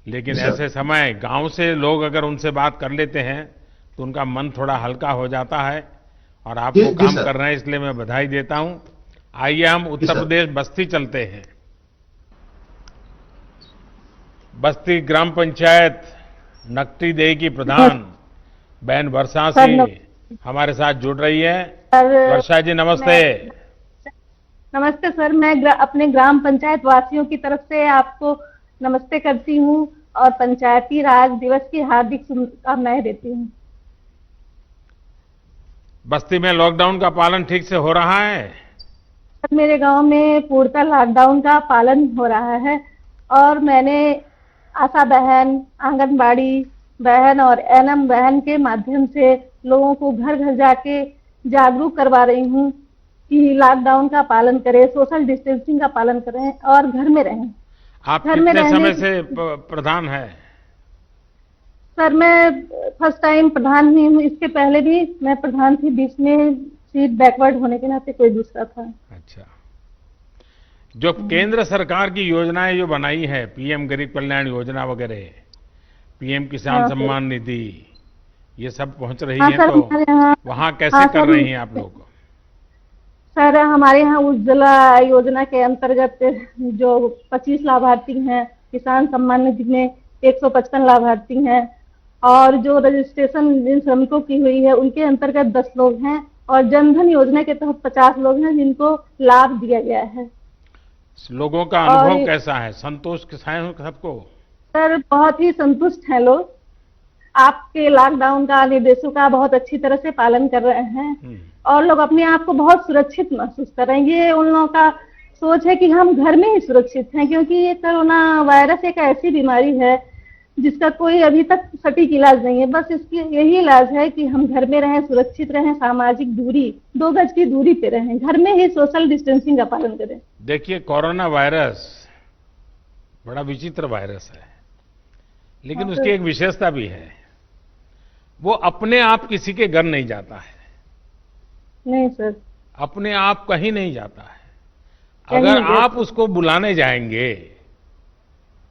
लेकिन जी सर। ऐसे समय गांव से लोग अगर उनसे बात कर लेते हैं तो उनका मन थोड़ा हल्का हो जाता है, और आप जी, वो जी काम सर। कर रहे हैं, इसलिए मैं बधाई देता हूं। आइए हम उत्तर सर। प्रदेश बस्ती चलते हैं। बस्ती ग्राम पंचायत नकटी देही की प्रधान बहन वर्षा सर, सिंह हमारे साथ जुड़ रही है। सर वर्षा जी नमस्ते। नमस्ते सर, मैं अपने ग्राम पंचायत वासियों की तरफ से आपको नमस्ते करती हूँ और पंचायती राज दिवस की हार्दिक शुभकामनाएं देती हूँ। बस्ती में लॉकडाउन का पालन ठीक से हो रहा है? सर मेरे गांव में पूर्णतः लॉकडाउन का पालन हो रहा है, और मैंने आशा बहन, आंगनबाड़ी बहन और एनएम बहन के माध्यम से लोगों को घर घर जाके जागरूक करवा रही हूँ कि लॉकडाउन का पालन करें, सोशल डिस्टेंसिंग का पालन करें और घर में रहें। आप घर में कितने रहने समय की- से प्रधान है? सर मैं फर्स्ट टाइम प्रधान हुई हूँ, इसके पहले भी मैं प्रधान थी, बीच में सीट बैकवर्ड होने के नाते कोई दूसरा था। अच्छा, जो केंद्र सरकार की योजनाएं जो बनाई है, पीएम गरीब कल्याण योजना वगैरह, पीएम किसान हाँ, सम्मान निधि, ये सब पहुंच रही हाँ है, सर, तो हमारे यहाँ वहां कैसे हाँ, कर सर, रही हैं आप लोग? सर हमारे यहाँ उज्ज्वला योजना के अंतर्गत जो 25 लाभार्थी हैं, किसान सम्मान निधि में 155 लाभार्थी हैं, और जो रजिस्ट्रेशन जिन श्रमिकों की हुई है उनके अंतर्गत 10 लोग हैं, और जनधन योजना के तहत 50 लोग हैं जिनको लाभ दिया गया है। लोगों का अनुभव और- कैसा है? संतोष है सबको? सर बहुत ही संतुष्ट हैं लोग, आपके लॉकडाउन का निर्देशों का बहुत अच्छी तरह से पालन कर रहे हैं, और लोग अपने आप को बहुत सुरक्षित महसूस कर रहे हैं। ये उन लोगों का सोच है कि हम घर में ही सुरक्षित हैं, क्योंकि ये कोरोना वायरस एक ऐसी बीमारी है जिसका कोई अभी तक सटीक इलाज नहीं है। बस इसकी यही इलाज है कि हम घर में रहें, सुरक्षित रहें, सामाजिक दूरी 2 गज की दूरी पे रहें, घर में ही सोशल डिस्टेंसिंग का पालन करें। देखिए, कोरोना वायरस बड़ा विचित्र वायरस है, लेकिन हाँ, उसकी एक विशेषता भी है, वो अपने आप किसी के घर नहीं जाता है, नहीं सर, अपने आप कहीं नहीं जाता है। कहीं अगर नहीं आप उसको बुलाने जाएंगे,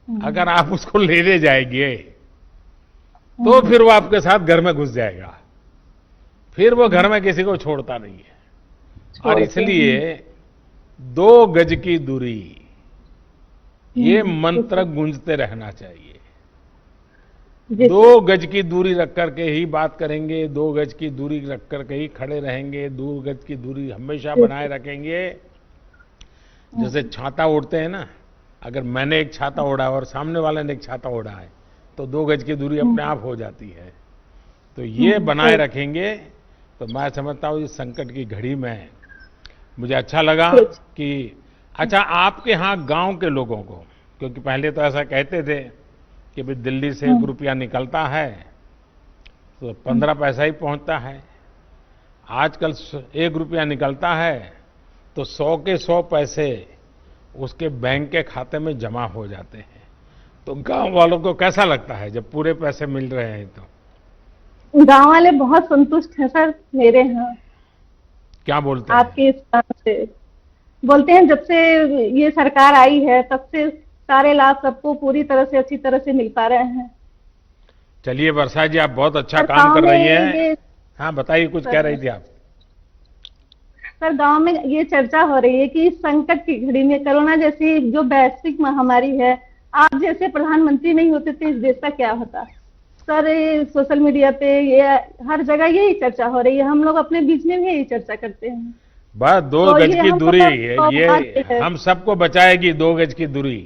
अगर आप उसको लेने जाएंगे, तो फिर वो आपके साथ घर में घुस जाएगा, फिर वो घर में किसी को छोड़ता नहीं है। और इसलिए 2 गज की दूरी, ये मंत्र गूंजते रहना चाहिए। जी 2 गज की दूरी रख करके ही बात करेंगे, 2 गज की दूरी रख करके ही खड़े रहेंगे, 2 गज की दूरी हमेशा बनाए रखेंगे। जैसे छाता ओढ़ते हैं ना, अगर मैंने एक छाता ओढ़ा और सामने वाले ने एक छाता ओढ़ा है, तो 2 गज की दूरी अपने आप हो जाती है। तो ये बनाए रखेंगे तो मैं समझता हूँ इस संकट की घड़ी में मुझे अच्छा लगा कि अच्छा, आपके यहाँ गांव के लोगों को, क्योंकि पहले तो ऐसा कहते थे कि भाई दिल्ली से 1 रुपया निकलता है तो 15 पैसा ही पहुंचता है। आजकल 1 रुपया निकलता है तो 100 के 100 पैसे उसके बैंक के खाते में जमा हो जाते हैं। तो गांव वालों को कैसा लगता है जब पूरे पैसे मिल रहे हैं? तो गांव वाले बहुत संतुष्ट हैं सर मेरे यहाँ। क्या बोलते हैं? आपके इस काम से बोलते हैं जब से ये सरकार आई है तब से सारे लाभ सबको पूरी तरह से अच्छी तरह से मिल पा रहे हैं। चलिए वर्षा जी, आप बहुत अच्छा सर, काम गाँव कर रही में हैं। ये- हाँ बताइए, कुछ कह रही थी आप। सर, गांव में ये चर्चा हो रही है कि इस संकट की घड़ी में कोरोना जैसी जो वैश्विक महामारी है, आप जैसे प्रधानमंत्री नहीं होते तो इस देश का क्या होता। सर, ये सोशल मीडिया पे ये हर जगह यही चर्चा हो रही है, हम लोग अपने बीच में भी यही चर्चा करते हैं। बस 2 तो गज ये की हमको दूरी तो है, सौभाग्य ये है। हम सबको बचाएगी 2 गज की दूरी।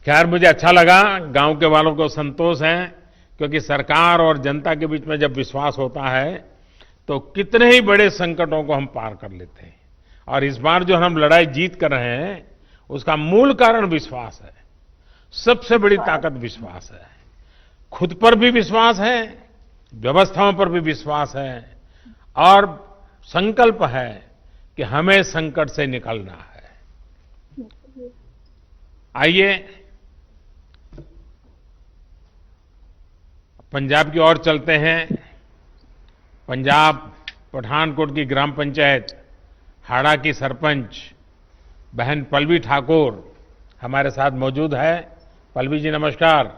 खैर, मुझे अच्छा लगा, गांव के वालों को संतोष है, क्योंकि सरकार और जनता के बीच में जब विश्वास होता है तो कितने ही बड़े संकटों को हम पार कर लेते हैं। और इस बार जो हम लड़ाई जीत कर रहे हैं उसका मूल कारण विश्वास है। सबसे बड़ी ताकत विश्वास है। खुद पर भी विश्वास है, व्यवस्थाओं पर भी विश्वास है, और संकल्प है कि हमें संकट से निकलना है। आइए पंजाब की ओर चलते हैं। पंजाब पठानकोट की ग्राम पंचायत हाड़ा की सरपंच बहन पल्लवी ठाकुर हमारे साथ मौजूद है। पल्लवी जी नमस्कार।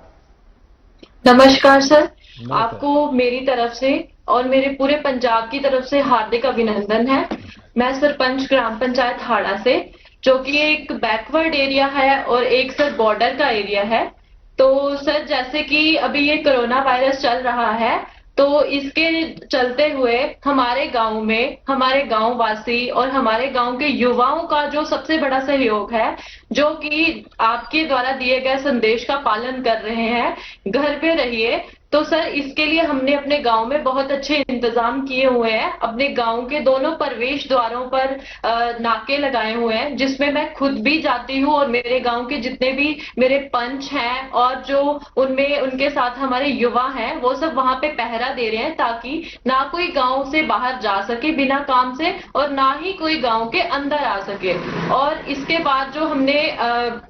नमस्कार सर, आपको मेरी तरफ से और मेरे पूरे पंजाब की तरफ से हार्दिक अभिनंदन है। मैं सरपंच ग्राम पंचायत हाड़ा से, जो कि एक बैकवर्ड एरिया है और एक सर बॉर्डर का एरिया है। तो सर, जैसे कि अभी ये कोरोना वायरस चल रहा है, तो इसके चलते हुए हमारे गांव में हमारे गांव वासी और हमारे गांव के युवाओं का जो सबसे बड़ा सहयोग है, जो कि आपके द्वारा दिए गए संदेश का पालन कर रहे हैं, घर पे रहिए। तो सर, इसके लिए हमने अपने गांव में बहुत अच्छे इंतजाम किए हुए हैं। अपने गांव के दोनों प्रवेश द्वारों पर नाके लगाए हुए हैं, जिसमें मैं खुद भी जाती हूँ और मेरे गांव के जितने भी मेरे पंच हैं और जो उनमें उनके साथ हमारे युवा हैं, वो सब वहां पे पहरा दे रहे हैं, ताकि ना कोई गांव से बाहर जा सके बिना काम से और ना ही कोई गांव के अंदर आ सके। और इसके बाद जो हमने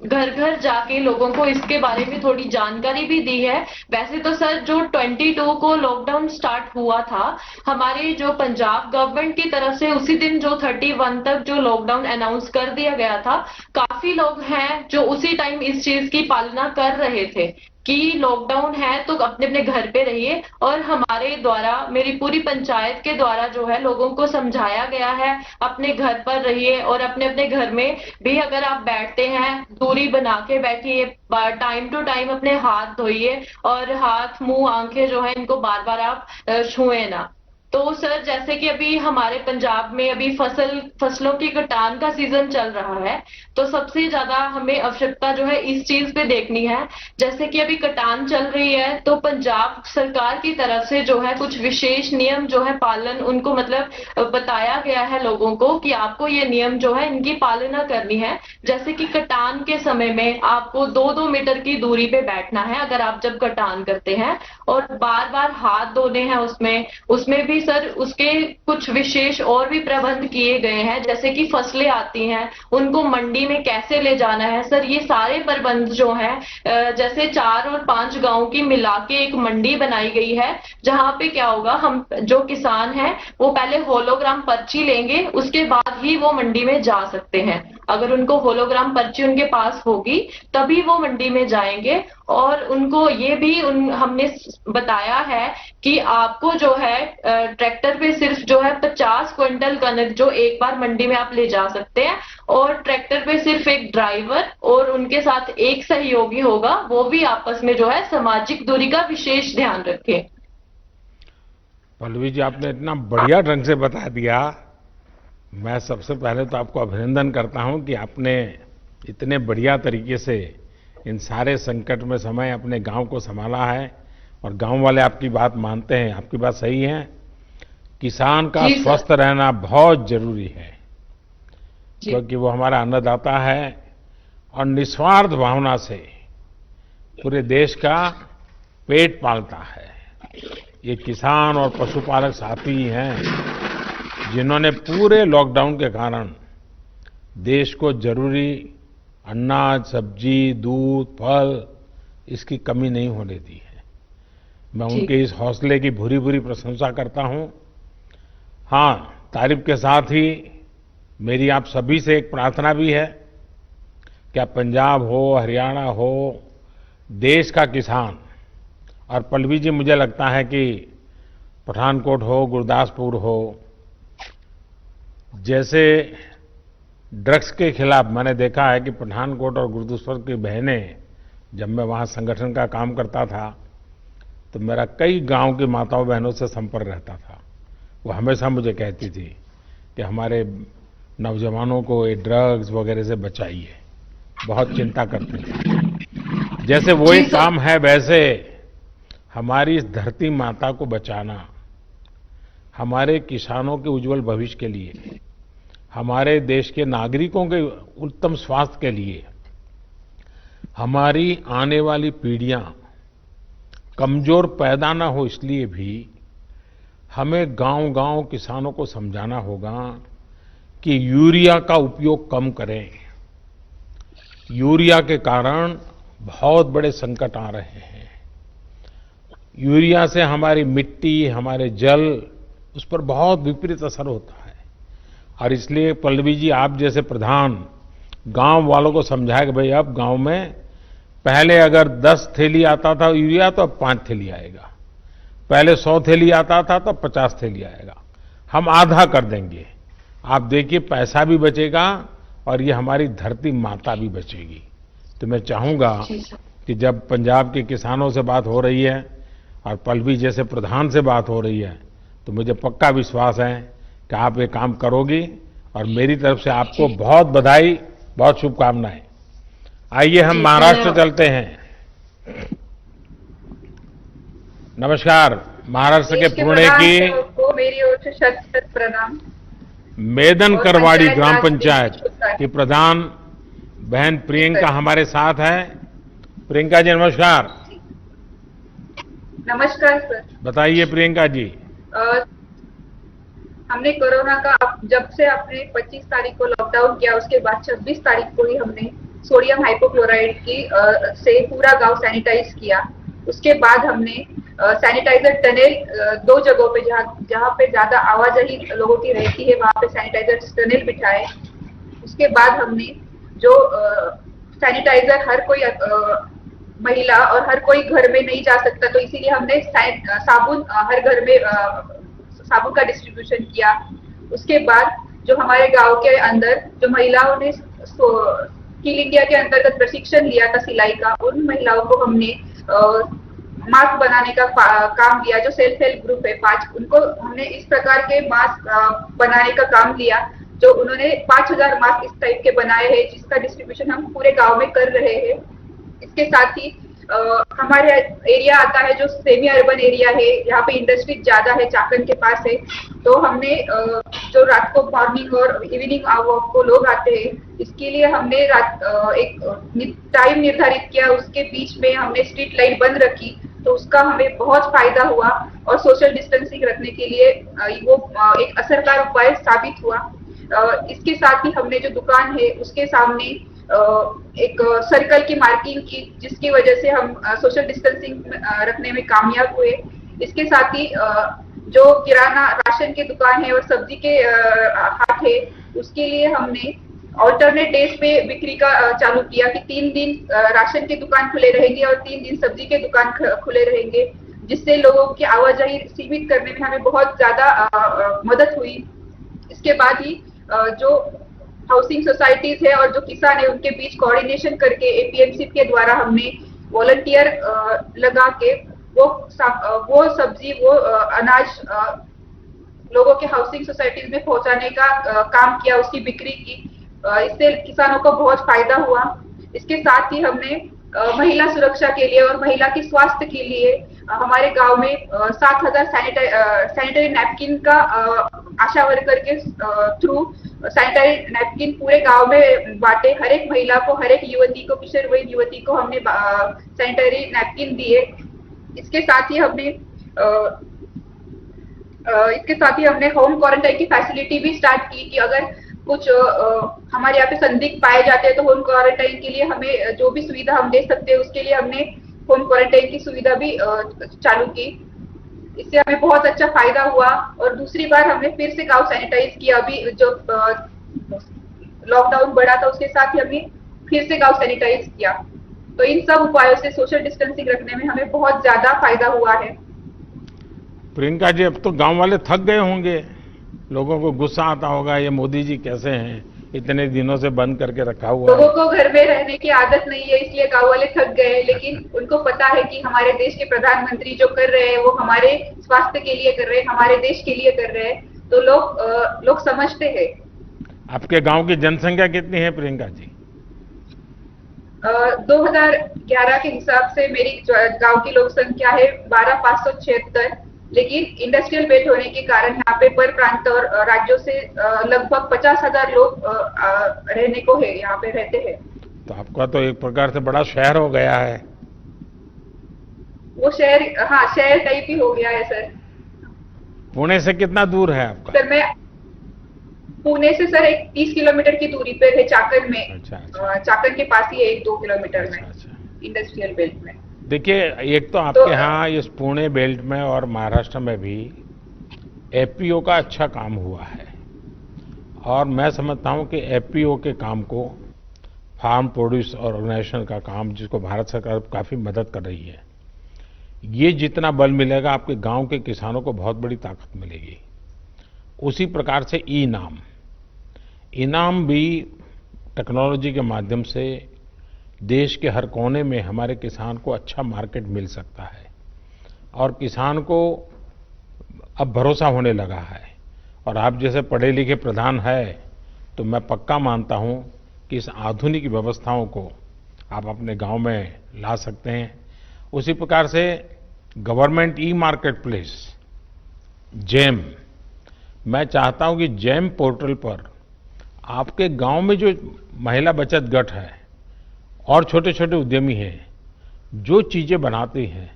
घर घर जाके लोगों को इसके बारे में थोड़ी जानकारी भी दी है। वैसे तो सर, जो 22 को लॉकडाउन स्टार्ट हुआ था हमारे जो पंजाब गवर्नमेंट की तरफ से, उसी दिन जो 31 तक जो लॉकडाउन अनाउंस कर दिया गया था, काफी लोग हैं जो उसी टाइम इस चीज की पालना कर रहे थे कि लॉकडाउन है तो अपने अपने घर पे रहिए। और हमारे द्वारा, मेरी पूरी पंचायत के द्वारा जो है लोगों को समझाया गया है अपने घर पर रहिए और अपने अपने घर में भी अगर आप बैठते हैं दूरी बना के बैठिए, टाइम टू टाइम अपने हाथ धोइए और हाथ मुंह आंखें जो है इनको बार बार आप छुए ना। तो सर, जैसे कि अभी हमारे पंजाब में अभी फसलों की कटान का सीजन चल रहा है, तो सबसे ज्यादा हमें आवश्यकता जो है इस चीज पे देखनी है। जैसे कि अभी कटान चल रही है, तो पंजाब सरकार की तरफ से जो है कुछ विशेष नियम जो है पालन उनको मतलब बताया गया है लोगों को कि आपको ये नियम जो है इनकी पालना करनी है। जैसे कि कटान के समय में आपको 2-2 मीटर की दूरी पे बैठना है अगर आप जब कटान करते हैं, और बार बार हाथ धोने हैं। उसमें भी सर उसके कुछ विशेष और भी प्रबंध किए गए हैं। जैसे कि फसलें आती हैं उनको मंडी में कैसे ले जाना है, सर ये सारे प्रबंध जो हैं, जैसे 4 और 5 गांव की मिला के एक मंडी बनाई गई है, जहां पे क्या होगा, हम जो किसान हैं वो पहले होलोग्राम पर्ची लेंगे, उसके बाद ही वो मंडी में जा सकते हैं। अगर उनको होलोग्राम पर्ची उनके पास होगी तभी वो मंडी में जाएंगे। और उनको ये भी हमने बताया है कि आपको जो है ट्रैक्टर पे सिर्फ जो है 50 क्विंटल कनक जो एक बार मंडी में आप ले जा सकते हैं, और ट्रैक्टर पे सिर्फ एक ड्राइवर और उनके साथ एक सहयोगी होगा, वो भी आपस में जो है सामाजिक दूरी का विशेष ध्यान रखें। पल्लवी जी, आपने इतना बढ़िया ढंग से बता दिया। मैं सबसे पहले तो आपको अभिनंदन करता हूं कि आपने इतने बढ़िया तरीके से इन सारे संकट में समय अपने गांव को संभाला है, और गांव वाले आपकी बात मानते हैं। आपकी बात सही है, किसान का स्वस्थ रहना बहुत जरूरी है। क्योंकि वो हमारा अन्नदाता है और निस्वार्थ भावना से पूरे देश का पेट पालता है। ये किसान और पशुपालक साथी ही हैं जिन्होंने पूरे लॉकडाउन के कारण देश को जरूरी अनाज, सब्जी, दूध, फल इसकी कमी नहीं होने दी है। मैं उनके इस हौसले की भूरी भूरी प्रशंसा करता हूं। हाँ, तारीफ के साथ ही मेरी आप सभी से एक प्रार्थना भी है कि पंजाब हो, हरियाणा हो, देश का किसान, और पल्लवी जी मुझे लगता है कि पठानकोट हो, गुरदासपुर हो, जैसे ड्रग्स के खिलाफ मैंने देखा है कि पठानकोट और गुरदासपुर की बहनें, जब मैं वहां संगठन का काम करता था तो मेरा कई गांव की माताओं बहनों से संपर्क रहता था। वो हमेशा मुझे कहती थी कि हमारे नौजवानों को ये ड्रग्स वगैरह से बचाइए, बहुत चिंता करते थे। जैसे वो एक काम है, वैसे हमारी इस धरती माता को बचाना, हमारे किसानों के उज्जवल भविष्य के लिए, हमारे देश के नागरिकों के उत्तम स्वास्थ्य के लिए, हमारी आने वाली पीढ़ियां कमजोर पैदा ना हो, इसलिए भी हमें गांव-गांव किसानों को समझाना होगा कि यूरिया का उपयोग कम करें। यूरिया के कारण बहुत बड़े संकट आ रहे हैं। यूरिया से हमारी मिट्टी, हमारे जल, उस पर बहुत विपरीत असर होता है। और इसलिए पल्लवी जी, आप जैसे प्रधान गांव वालों को समझाए कि भाई अब गांव में पहले अगर 10 थैली आता था यूरिया तो अब 5 थैली आएगा, पहले 100 थैली आता था तो 50 थैली आएगा, हम आधा कर देंगे। आप देखिए पैसा भी बचेगा और ये हमारी धरती माता भी बचेगी। तो मैं चाहूंगा कि जब पंजाब के किसानों से बात हो रही है और पल्लवी जैसे प्रधान से बात हो रही है तो मुझे पक्का विश्वास है कि आप ये काम करोगी, और मेरी तरफ से आपको बहुत बधाई, बहुत शुभकामनाएं। आइए हम महाराष्ट्र चलते हैं। नमस्कार, महाराष्ट्र के पुणे की मेरी ओर से शत प्रणाम। मेदन करवाड़ी ग्राम पंचायत की प्रधान बहन प्रियंका हमारे साथ है। प्रियंका जी नमस्कार। नमस्कार सर। बताइए प्रियंका जी। हमने कोरोना का जब से आपने 25 तारीख को लॉकडाउन किया, उसके बाद 26 तारीख को ही हमने सोडियम हाइपोक्लोराइड की से पूरा गांव सैनिटाइज किया। उसके बाद हमने सैनिटाइजर टनल 2 जगहों पे जहाँ पे ज्यादा आवाजाही लोगों की रहती है वहां पे सैनिटाइजर टनल बिठाए। उसके बाद हमने जो सैनिटाइजर हर कोई महिला और हर कोई घर में नहीं जा सकता, तो इसीलिए हमने साबुन हर घर में साबुन का डिस्ट्रीब्यूशन किया। उसके बाद जो हमारे गांव के अंदर जो महिलाओं ने स्किल इंडिया के अंतर्गत प्रशिक्षण लिया था सिलाई का, उन महिलाओं को हमने मास्क बनाने का काम दिया। जो सेल्फ हेल्प ग्रुप है 5, उनको हमने इस प्रकार के मास्क बनाने का काम लिया, जो उन्होंने 5000 मास्क इस टाइप के बनाए हैं, जिसका डिस्ट्रीब्यूशन हम पूरे गांव में कर रहे हैं। इसके साथ ही हमारे एरिया आता है जो सेमी अर्बन एरिया है, यहाँ पे इंडस्ट्री ज्यादा है, चाकन के पास है, तो हमने जो रात को मॉर्निंग और इवनिंग वॉक को लोग आते हैं, इसके लिए हमने एक टाइम निर्धारित किया, उसके बीच में हमने स्ट्रीट लाइट बंद रखी, तो उसका हमें बहुत फायदा हुआ और सोशल डिस्टेंसिंग रखने के लिए वो एक असरदार उपाय साबित हुआ। इसके साथ ही हमने जो दुकान है उसके सामने एक सर्कल की मार्किंग की, जिसकी वजह से हम सोशल डिस्टेंसिंग रखने में कामयाब हुए। इसके साथ ही जो किराना राशन की दुकान है और सब्जी के हाट है, उसके लिए हमने ऑल्टरनेट डेज पे बिक्री का चालू किया कि 3 दिन राशन की दुकान खुले रहेंगे और 3 दिन सब्जी के दुकान खुले रहेंगे, जिससे लोगों की आवाजाही सीमित करने में हमें बहुत ज्यादा मदद हुई। इसके बाद ही जो हाउसिंग सोसाइटीज है और जो किसान है उनके बीच कोऑर्डिनेशन करके एपीएमसी के द्वारा हमने वॉलंटियर लगा के वो सब्जी वो अनाज लोगों के हाउसिंग सोसाइटीज में पहुंचाने का काम किया, उसकी बिक्री की। इससे किसानों को बहुत फायदा हुआ। इसके साथ ही हमने महिला सुरक्षा के लिए और महिला के स्वास्थ्य के लिए हमारे गांव में 7,000 सैनिटरी नैपकिन का आशा वर्कर के थ्रू सैनिटरी नैपकिन पूरे गांव में बांटे। हर एक महिला को, हर एक युवती को, किशोरवयीन युवती को हमने सैनिटरी नैपकिन दिए। इसके साथ ही हमने होम क्वारंटाइन की फैसिलिटी भी स्टार्ट की कि अगर कुछ हमारे यहाँ पे संदिग्ध पाए जाते हैं तो होम क्वारंटाइन के लिए हमें जो भी सुविधा हम दे सकते हैं उसके लिए हमने होम क्वारंटाइन की सुविधा भी चालू की। इससे हमें बहुत अच्छा फायदा हुआ। और दूसरी बार हमने फिर से गांव सैनिटाइज किया। अभी जो लॉकडाउन बढ़ा था उसके साथ ही हमने फिर से गांव सैनिटाइज किया। तो इन सब उपायों से सोशल डिस्टेंसिंग रखने में हमें बहुत ज्यादा फायदा हुआ है। प्रियंका जी, अब तो गांव वाले थक गए होंगे, लोगों को गुस्सा आता होगा, ये मोदी जी कैसे हैं, इतने दिनों से बंद करके रखा हुआ है। लोगों को घर में रहने की आदत नहीं है, इसलिए गांव वाले थक गए। लेकिन उनको पता है कि हमारे देश के प्रधानमंत्री जो कर रहे हैं वो हमारे स्वास्थ्य के लिए कर रहे हैं, हमारे देश के लिए कर रहे हैं। तो लोग समझते हैं। आपके गांव की जनसंख्या कितनी है प्रियंका जी? 2011 के हिसाब से मेरी गांव की लोक संख्या है 12,576, लेकिन इंडस्ट्रियल बेल्ट होने के कारण यहाँ पे पर प्रांत और राज्यों से लगभग 50,000 लोग रहने को है, यहाँ पे रहते हैं। तो आपका तो एक प्रकार से बड़ा शहर हो गया है। वो शहर टाइप ही हो गया है सर। पुणे से कितना दूर है आपका? सर मैं पुणे से सर 30 किलोमीटर की दूरी पे है, चाकन में। अच्छा। चाकन के पास ही है, 1-2 किलोमीटर में। इंडस्ट्रियल बेल्ट में। देखिए, एक तो आपके यहाँ इस पुणे बेल्ट में और महाराष्ट्र में भी एफपीओ का अच्छा काम हुआ है, और मैं समझता हूँ कि एफपीओ के काम को, फार्म प्रोड्यूस ऑर्गेनाइजेशन का काम, जिसको भारत सरकार काफी मदद कर रही है, ये जितना बल मिलेगा आपके गांव के किसानों को बहुत बड़ी ताकत मिलेगी। उसी प्रकार से इनाम भी टेक्नोलॉजी के माध्यम से देश के हर कोने में हमारे किसान को अच्छा मार्केट मिल सकता है, और किसान को अब भरोसा होने लगा है। और आप जैसे पढ़े लिखे प्रधान है तो मैं पक्का मानता हूं कि इस आधुनिक व्यवस्थाओं को आप अपने गांव में ला सकते हैं। उसी प्रकार से government e market place GeM, मैं चाहता हूं कि जेम पोर्टल पर आपके गांव में जो महिला बचत गट है और छोटे छोटे उद्यमी हैं, जो चीजें बनाते हैं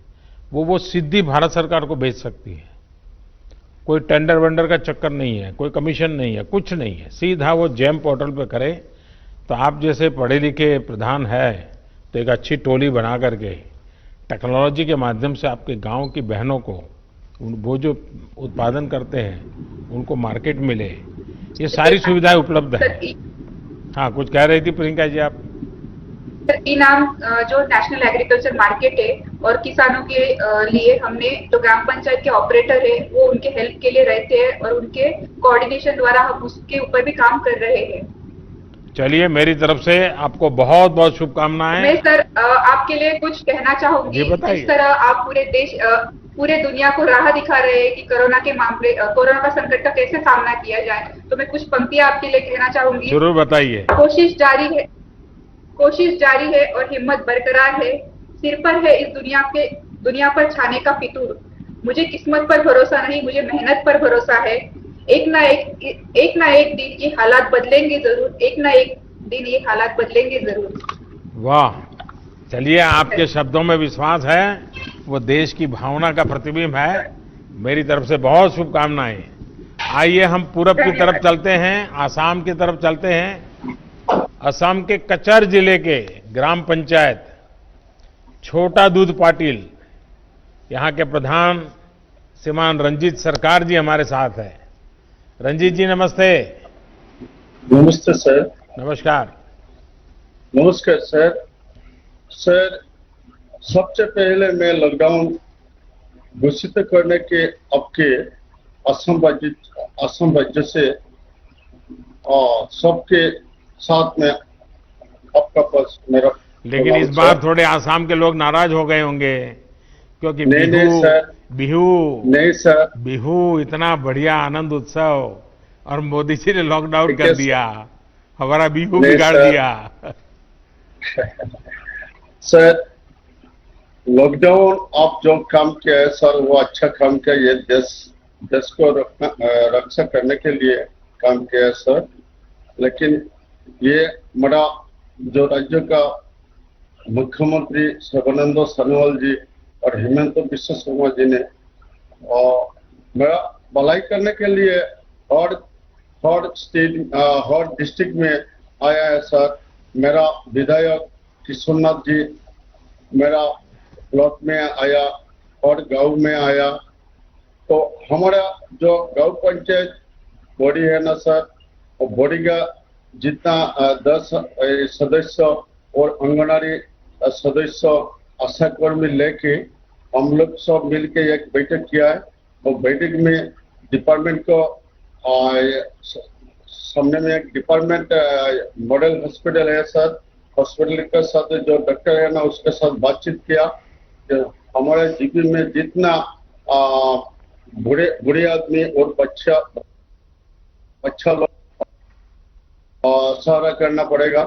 वो सीधी भारत सरकार को बेच सकती है। कोई टेंडर वेंडर का चक्कर नहीं है, कोई कमीशन नहीं है, कुछ नहीं है, सीधा वो जेम पोर्टल पे करे। तो आप जैसे पढ़े लिखे प्रधान है तो एक अच्छी टोली बना करके टेक्नोलॉजी के माध्यम से आपके गांव की बहनों को वो जो उत्पादन करते हैं उनको मार्केट मिले, ये सारी सुविधाएं उपलब्ध है। हाँ, कुछ कह रही थी प्रियंका जी आप? इनाम जो नेशनल एग्रीकल्चर मार्केट है और किसानों के लिए हमने जो ग्राम पंचायत के ऑपरेटर है वो उनके हेल्प के लिए रहते हैं, और उनके कोऑर्डिनेशन द्वारा हम उसके ऊपर भी काम कर रहे हैं। चलिए, मेरी तरफ से आपको बहुत बहुत शुभकामनाएं। मैं सर आपके लिए कुछ कहना चाहूंगी। इस तरह आप पूरे दुनिया को राह दिखा रहे हैं कि कोरोना का संकट का कैसे सामना किया जाए। तो मैं कुछ पंक्तियां आपके लिए कहना चाहूंगी। जरूर बताइए। कोशिश जारी है और हिम्मत बरकरार है। सिर पर है इस दुनिया पर छाने का फितूर। मुझे किस्मत पर भरोसा नहीं, मुझे मेहनत पर भरोसा है। एक ना एक दिन ये हालात बदलेंगे जरूर। एक ना एक दिन ये हालात बदलेंगे जरूर। वाह, चलिए, आपके शब्दों में विश्वास है, वो देश की भावना का प्रतिबिंब है। मेरी तरफ से बहुत शुभकामनाएं। आइए हम पूरब की तरफ चलते हैं, आसाम की तरफ चलते हैं। असम के कचर जिले के ग्राम पंचायत छोटा दूध पाटिल, यहाँ के प्रधान श्रीमान रंजीत सरकार जी हमारे साथ है। रंजीत जी नमस्ते। नमस्ते सर। नमस्कार। नमस्कार सर। सर, सबसे पहले मैं लॉकडाउन घोषित करने के आपके असम राज्य से सबके साथ में आपका पास मेरा, लेकिन इस बार थोड़े आसाम के लोग नाराज हो गए होंगे क्योंकि बिहू इतना बढ़िया आनंद उत्सव, और मोदी जी ने लॉकडाउन कर दिया, हमारा बिहू बिगाड़ दिया। सर, लॉकडाउन आप जो काम किया है सर, वो अच्छा काम किया। ये देश को रक्षा करने के लिए काम किया है सर। लेकिन ये हमारा जो राज्य का मुख्यमंत्री सर्बानंद सोनोवाल जी और हेमंत बिश्व शर्मा जी ने मेरा भलाई करने के लिए हर स्टेट हर डिस्ट्रिक्ट में आया है सर। मेरा विधायक किशोरनाथ जी मेरा ब्लॉक में आया और गांव में आया। तो हमारा जो गांव पंचायत बॉडी है ना सर, वो बॉडी का जितना 10 सदस्य और आंगनबाड़ी सदस्य आशा कर्मी लेके हम लोग सब मिलके एक बैठक किया है। और बैठक में डिपार्टमेंट को सामने में एक डिपार्टमेंट मॉडल हॉस्पिटल है सर, हॉस्पिटल के साथ जो डॉक्टर है ना उसके साथ बातचीत किया कि हमारे जीपी में जितना बूढ़े आदमी और बच्चा लोग सहारा करना पड़ेगा।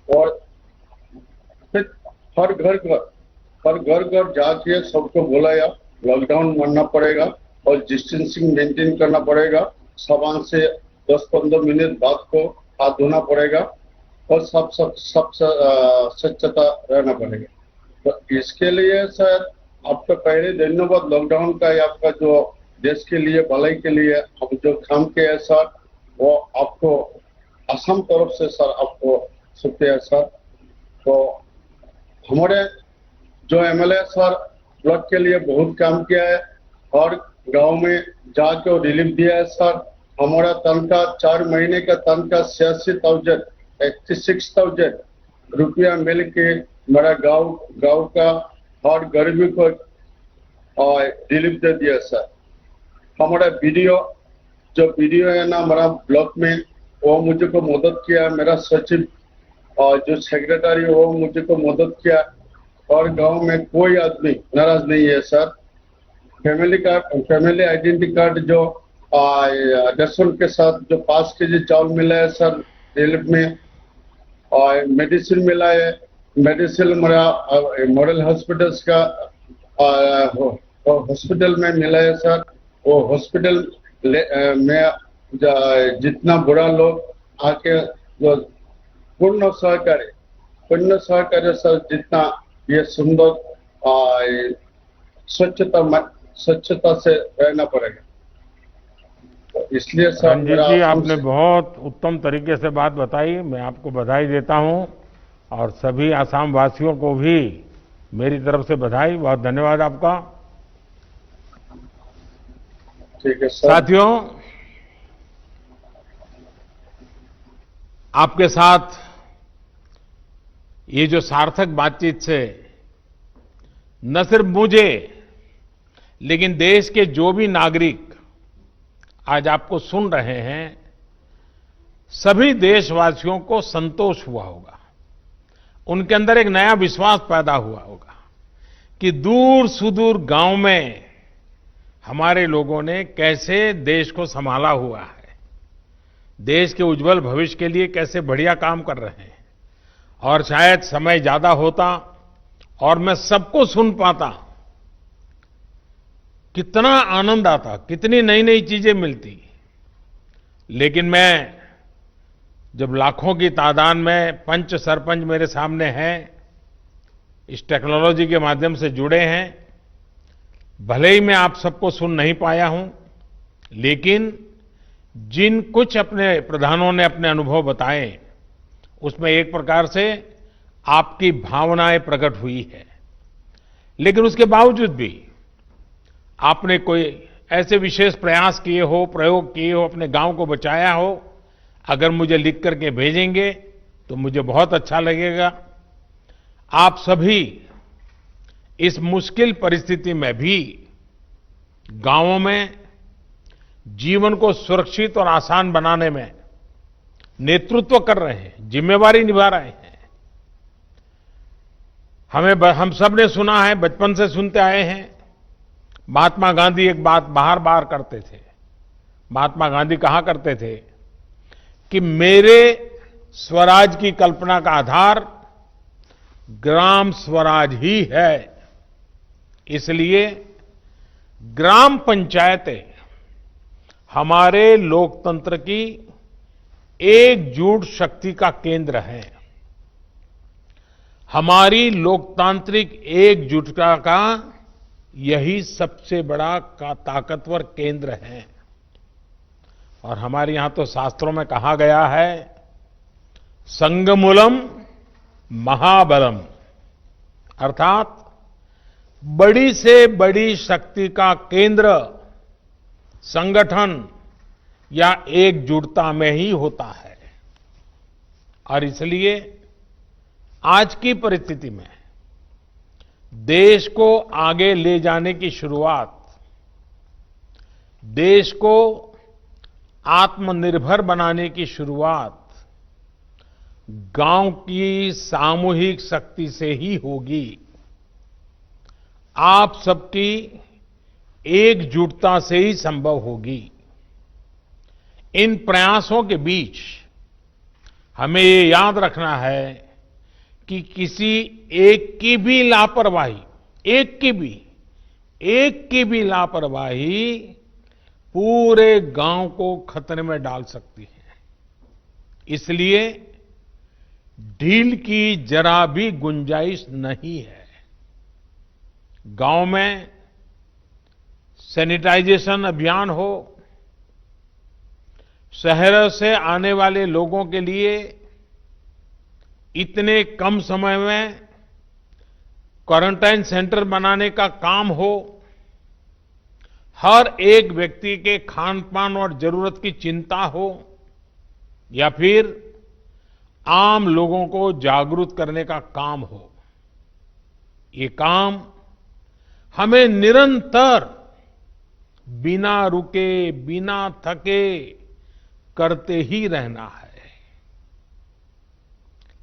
और फिर हर घर जाके सबको बुलाया, लॉकडाउन मानना पड़ेगा और डिस्टेंसिंग मेंटेन करना पड़ेगा। सामान से 10-15 मिनट बाद को हाथ धोना पड़ेगा और सब स्वच्छता रहना पड़ेगा। तो इसके लिए सर आपका पहले धन्यवाद। लॉकडाउन का आपका जो देश के लिए भलाई के लिए हम जो काम किया है सर, वो आपको असम तरफ से सर आपको शुक्रिया सर। तो हमारे जो एमएलए सर ब्लॉक के लिए बहुत काम किया है और गांव में जाके रिलीफ दिया है सर। हमारा तनख्वाह 4 महीने का तनख्वाह 86,000 रुपया मिल के मेरा गांव का हर गरीबी को रिलीफ दे दिया सर। हमारा वीडियो है ना हमारा ब्लॉक में, वो मुझे को मदद किया। मेरा सचिव और जो सेक्रेटरी वो मुझे को मदद किया। और गांव में कोई आदमी नाराज नहीं है सर। फैमिली आइडेंटिटी कार्ड जो रेशन के साथ जो 5 केजी चावल मिला है सर रिलीफ में, और मेडिसिन मिला है। मेडिसिन मेरा मॉडल हॉस्पिटल्स का हॉस्पिटल में मिला है सर। वो हॉस्पिटल में जितना बुरा लोग आके जो पूर्ण सहकार्य सर, जितना ये सुंदर स्वच्छता से रहना पड़ेगा। तो इसलिए सर रंजीत जी आपने बहुत उत्तम तरीके से बात बताई। मैं आपको बधाई देता हूं और सभी आसाम वासियों को भी मेरी तरफ से बधाई। बहुत धन्यवाद आपका। ठीक है सर। साथियों, आपके साथ ये जो सार्थक बातचीत से न सिर्फ मुझे लेकिन देश के जो भी नागरिक आज आपको सुन रहे हैं, सभी देशवासियों को संतोष हुआ होगा। उनके अंदर एक नया विश्वास पैदा हुआ होगा कि दूर सुदूर गांव में हमारे लोगों ने कैसे देश को संभाला हुआ है, देश के उज्जवल भविष्य के लिए कैसे बढ़िया काम कर रहे हैं। और शायद समय ज्यादा होता और मैं सबको सुन पाता, कितना आनंद आता, कितनी नई नई चीजें मिलती। लेकिन मैं जब लाखों की तादाद में पंच सरपंच मेरे सामने हैं, इस टेक्नोलॉजी के माध्यम से जुड़े हैं, भले ही मैं आप सबको सुन नहीं पाया हूं, लेकिन जिन कुछ अपने प्रधानों ने अपने अनुभव बताए, उसमें एक प्रकार से आपकी भावनाएं प्रकट हुई है। लेकिन उसके बावजूद भी आपने कोई ऐसे विशेष प्रयास किए हो, प्रयोग किए हो, अपने गांव को बचाया हो, अगर मुझे लिख करके भेजेंगे तो मुझे बहुत अच्छा लगेगा। आप सभी इस मुश्किल परिस्थिति में भी गांवों में जीवन को सुरक्षित और आसान बनाने में नेतृत्व कर रहे हैं, जिम्मेवारी निभा रहे हैं। हम सब ने सुना है, बचपन से सुनते आए हैं, महात्मा गांधी एक बात बार बार करते थे। महात्मा गांधी कहा करते थे कि मेरे स्वराज की कल्पना का आधार ग्राम स्वराज ही है। इसलिए ग्राम पंचायतें हमारे लोकतंत्र की एकजुट शक्ति का केंद्र है। हमारी लोकतांत्रिक एकजुटता का यही सबसे बड़ा ताकतवर केंद्र है। और हमारे यहां तो शास्त्रों में कहा गया है, संगमूलम महाबलम, अर्थात बड़ी से बड़ी शक्ति का केंद्र संगठन या एकजुटता में ही होता है। और इसलिए आज की परिस्थिति में देश को आगे ले जाने की शुरुआत, देश को आत्मनिर्भर बनाने की शुरुआत गांव की सामूहिक शक्ति से ही होगी। आप सबकी एकजुटता से ही संभव होगी। इन प्रयासों के बीच हमें ये याद रखना है कि किसी एक की भी लापरवाही, एक की भी लापरवाही पूरे गांव को खतरे में डाल सकती है। इसलिए ढील की जरा भी गुंजाइश नहीं है। गांव में सैनिटाइजेशन अभियान हो, शहरों से आने वाले लोगों के लिए इतने कम समय में क्वारंटाइन सेंटर बनाने का काम हो, हर एक व्यक्ति के खान पान और जरूरत की चिंता हो, या फिर आम लोगों को जागरूक करने का काम हो, ये काम हमें निरंतर बिना रुके, बिना थके करते ही रहना है।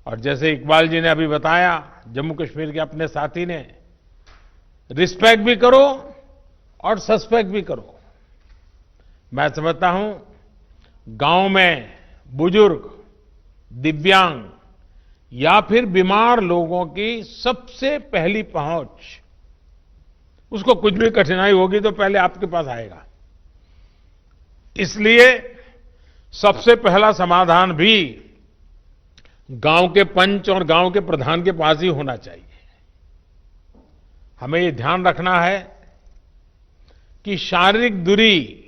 और जैसे इकबाल जी ने अभी बताया, जम्मू कश्मीर के अपने साथी ने, रिस्पेक्ट भी करो और सस्पेक्ट भी करो। मैं समझता हूं गांव में बुजुर्ग, दिव्यांग या फिर बीमार लोगों की सबसे पहली पहुंच, उसको कुछ भी कठिनाई होगी तो पहले आपके पास आएगा। इसलिए सबसे पहला समाधान भी गांव के पंच और गांव के प्रधान के पास ही होना चाहिए। हमें ये ध्यान रखना है कि शारीरिक दूरी,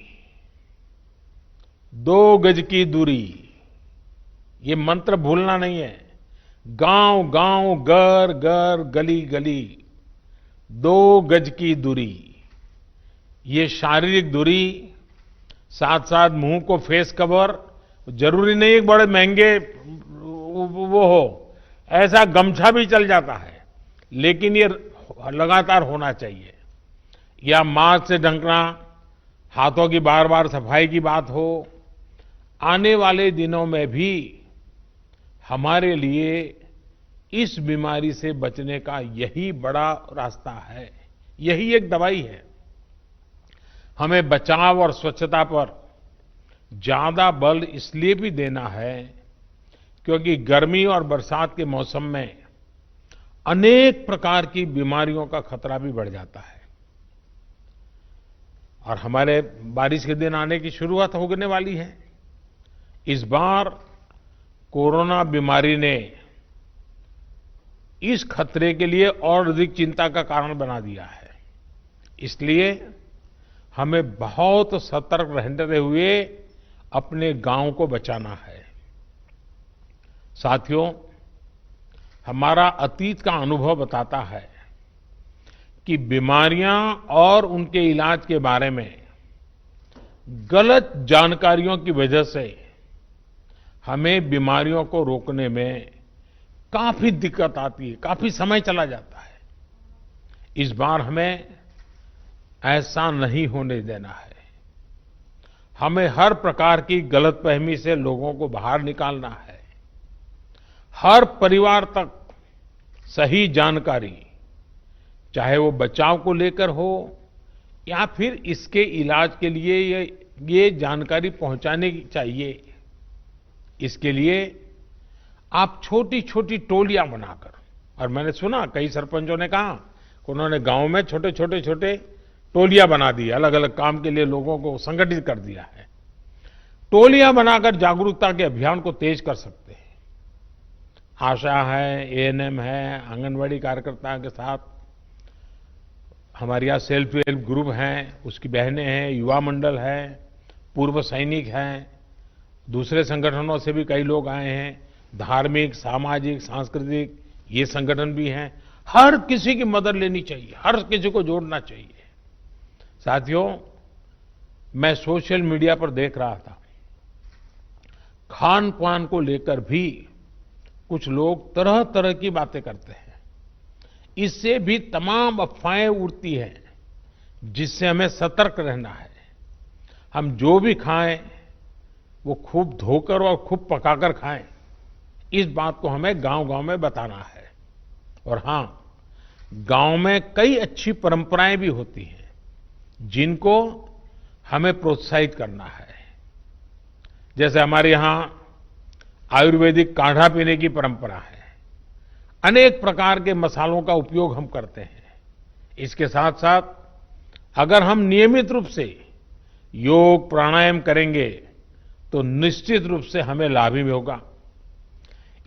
2 गज की दूरी, ये मंत्र भूलना नहीं है। गांव गांव, घर घर, गली गली, 2 गज की दूरी, ये शारीरिक दूरी, साथ साथ मुंह को फेस कवर, जरूरी नहीं है बड़े महंगे वो हो, ऐसा गमछा भी चल जाता है, लेकिन ये लगातार होना चाहिए। या मास्क से ढकना, हाथों की बार बार सफाई की बात हो। आने वाले दिनों में भी हमारे लिए इस बीमारी से बचने का यही बड़ा रास्ता है, यही एक दवाई है। हमें बचाव और स्वच्छता पर ज्यादा बल इसलिए भी देना है क्योंकि गर्मी और बरसात के मौसम में अनेक प्रकार की बीमारियों का खतरा भी बढ़ जाता है। और हमारे बारिश के दिन आने की शुरुआत होने वाली है। इस बार कोरोना बीमारी ने इस खतरे के लिए और अधिक चिंता का कारण बना दिया है। इसलिए हमें बहुत सतर्क रहते हुए अपने गांव को बचाना है। साथियों, हमारा अतीत का अनुभव बताता है कि बीमारियां और उनके इलाज के बारे में गलत जानकारियों की वजह से हमें बीमारियों को रोकने में काफी दिक्कत आती है, काफी समय चला जाता है। इस बार हमें ऐसा नहीं होने देना है। हमें हर प्रकार की गलतफहमी से लोगों को बाहर निकालना है। हर परिवार तक सही जानकारी, चाहे वो बचाव को लेकर हो या फिर इसके इलाज के लिए ये जानकारी पहुंचाने की चाहिए। इसके लिए आप छोटी छोटी टोलियां बनाकर और मैंने सुना कई सरपंचों ने कहा कि उन्होंने गांव में छोटे टोलियां बना दी, अलग अलग काम के लिए लोगों को संगठित कर दिया है। टोलियां बनाकर जागरूकता के अभियान को तेज कर सकते हैं। आशा है, एएनएम है, आंगनवाड़ी कार्यकर्ता के साथ हमारे यहाँ सेल्फ हेल्प ग्रुप हैं, उसकी बहनें हैं, युवा मंडल है, पूर्व सैनिक हैं, दूसरे संगठनों से भी कई लोग आए हैं, धार्मिक, सामाजिक, सांस्कृतिक ये संगठन भी हैं। हर किसी की मदद लेनी चाहिए, हर किसी को जोड़ना चाहिए। साथियों, मैं सोशल मीडिया पर देख रहा था, खान पान को लेकर भी कुछ लोग तरह तरह की बातें करते हैं। इससे भी तमाम अफवाहें उड़ती हैं, जिससे हमें सतर्क रहना है। हम जो भी खाएं वो खूब धोकर और खूब पकाकर खाएं, इस बात को हमें गांव-गांव में बताना है। और हां, गांव में कई अच्छी परंपराएं भी होती हैं, जिनको हमें प्रोत्साहित करना है। जैसे हमारे यहां आयुर्वेदिक काढ़ा पीने की परंपरा है, अनेक प्रकार के मसालों का उपयोग हम करते हैं। इसके साथ साथ अगर हम नियमित रूप से योग प्राणायाम करेंगे तो निश्चित रूप से हमें लाभ ही होगा।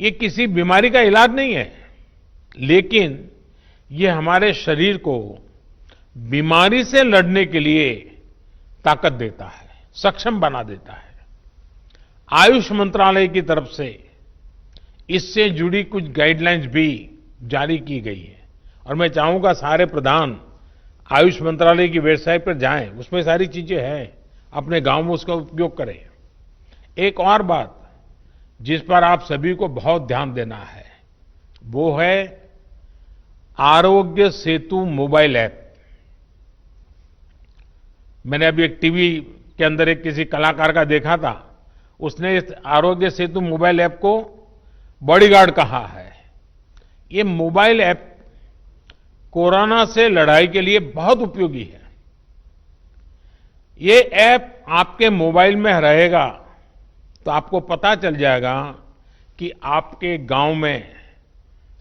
ये किसी बीमारी का इलाज नहीं है, लेकिन ये हमारे शरीर को बीमारी से लड़ने के लिए ताकत देता है, सक्षम बना देता है। आयुष मंत्रालय की तरफ से इससे जुड़ी कुछ गाइडलाइंस भी जारी की गई है और मैं चाहूंगा सारे प्रधान आयुष मंत्रालय की वेबसाइट पर जाएं, उसमें सारी चीजें हैं, अपने गांव में उसका उपयोग करें। एक और बात जिस पर आप सभी को बहुत ध्यान देना है, वो है आरोग्य सेतु मोबाइल ऐप। मैंने अभी एक टीवी के अंदर एक किसी कलाकार का देखा था, उसने इस आरोग्य सेतु मोबाइल ऐप को बॉडीगार्ड कहा है। ये मोबाइल ऐप कोरोना से लड़ाई के लिए बहुत उपयोगी है। ये ऐप आपके मोबाइल में रहेगा तो आपको पता चल जाएगा कि आपके गांव में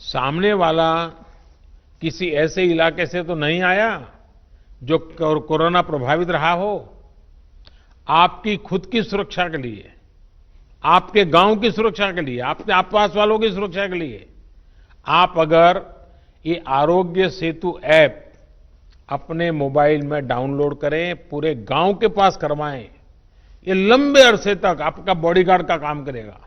सामने वाला किसी ऐसे इलाके से तो नहीं आया जो कोरोना प्रभावित रहा हो। आपकी खुद की सुरक्षा के लिए, आपके गांव की सुरक्षा के लिए, आपके आसपास वालों की सुरक्षा के लिए आप अगर ये आरोग्य सेतु ऐप अपने मोबाइल में डाउनलोड करें, पूरे गांव के पास करवाएं, ये लंबे अरसे तक आपका बॉडीगार्ड का काम करेगा।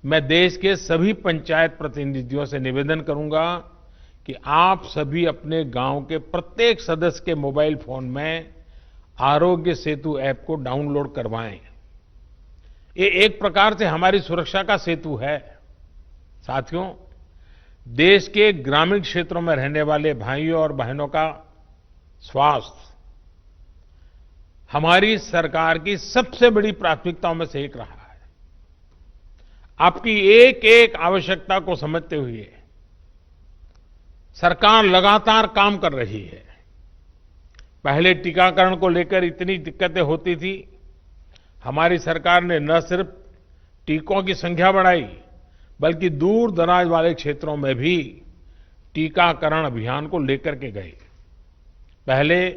मैं देश के सभी पंचायत प्रतिनिधियों से निवेदन करूंगा कि आप सभी अपने गांव के प्रत्येक सदस्य के मोबाइल फोन में आरोग्य सेतु ऐप को डाउनलोड करवाएं। ये एक प्रकार से हमारी सुरक्षा का सेतु है। साथियों, देश के ग्रामीण क्षेत्रों में रहने वाले भाइयों और बहनों का स्वास्थ्य हमारी सरकार की सबसे बड़ी प्राथमिकताओं में से एक रहा है। आपकी एक एक आवश्यकता को समझते हुए सरकार लगातार काम कर रही है। पहले टीकाकरण को लेकर इतनी दिक्कतें होती थी, हमारी सरकार ने न सिर्फ टीकों की संख्या बढ़ाई, बल्कि दूर दराज वाले क्षेत्रों में भी टीकाकरण अभियान को लेकर के गए। पहले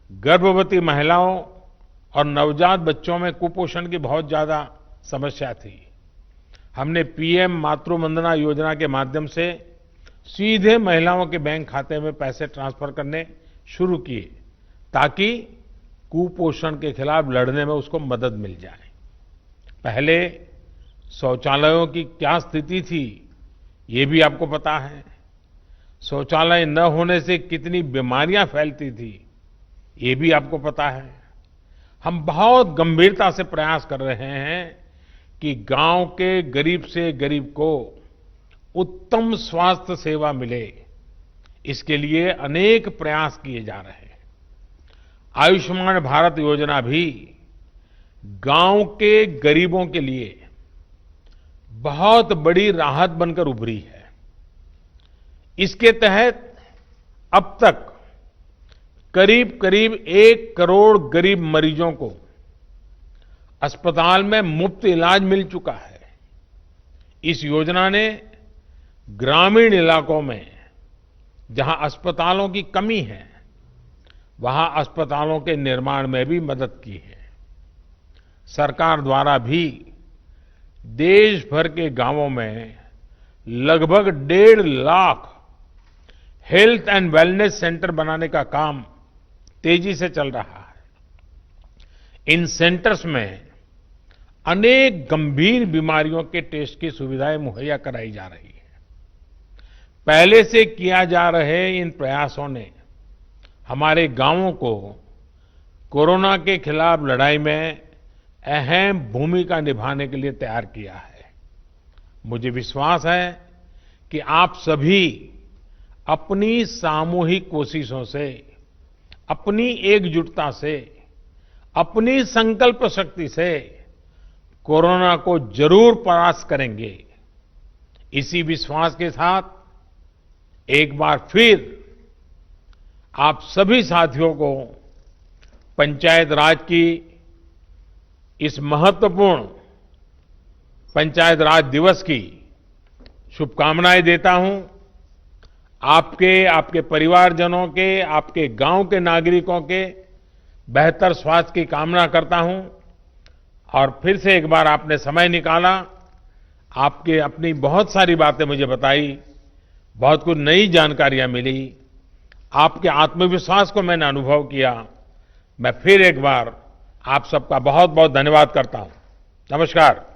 गर्भवती महिलाओं और नवजात बच्चों में कुपोषण की बहुत ज्यादा समस्या थी। हमने पीएम मातृ वंदना योजना के माध्यम से सीधे महिलाओं के बैंक खाते में पैसे ट्रांसफर करने शुरू किए, ताकि कुपोषण के खिलाफ लड़ने में उसको मदद मिल जाए। पहले शौचालयों की क्या स्थिति थी, ये भी आपको पता है। शौचालय न होने से कितनी बीमारियां फैलती थी, ये भी आपको पता है। हम बहुत गंभीरता से प्रयास कर रहे हैं कि गांव के गरीब से गरीब को उत्तम स्वास्थ्य सेवा मिले। इसके लिए अनेक प्रयास किए जा रहे हैं। आयुष्मान भारत योजना भी गांव के गरीबों के लिए बहुत बड़ी राहत बनकर उभरी है। इसके तहत अब तक करीब करीब 1 करोड़ गरीब मरीजों को अस्पताल में मुफ्त इलाज मिल चुका है। इस योजना ने ग्रामीण इलाकों में जहां अस्पतालों की कमी है, वहां अस्पतालों के निर्माण में भी मदद की है। सरकार द्वारा भी देश भर के गांवों में लगभग 1.5 lakh health and wellness centre बनाने का काम तेजी से चल रहा है। इन सेंटर्स में अनेक गंभीर बीमारियों के टेस्ट की सुविधाएं मुहैया कराई जा रही है। पहले से किया जा रहे इन प्रयासों ने हमारे गांवों को कोरोना के खिलाफ लड़ाई में अहम भूमिका निभाने के लिए तैयार किया है। मुझे विश्वास है कि आप सभी अपनी सामूहिक कोशिशों से, अपनी एकजुटता से, अपनी संकल्प शक्ति से कोरोना को जरूर परास्त करेंगे। इसी विश्वास के साथ एक बार फिर आप सभी साथियों को पंचायत राज की इस महत्वपूर्ण पंचायत राज दिवस की शुभकामनाएं देता हूं। आपके परिवारजनों के, आपके गांव के नागरिकों के बेहतर स्वास्थ्य की कामना करता हूं। और फिर से एक बार आपने समय निकाला, आपके अपनी बहुत सारी बातें मुझे बताई, बहुत कुछ नई जानकारियां मिली, आपके आत्मविश्वास को मैंने अनुभव किया। मैं फिर एक बार आप सबका बहुत बहुत धन्यवाद करता हूं। नमस्कार।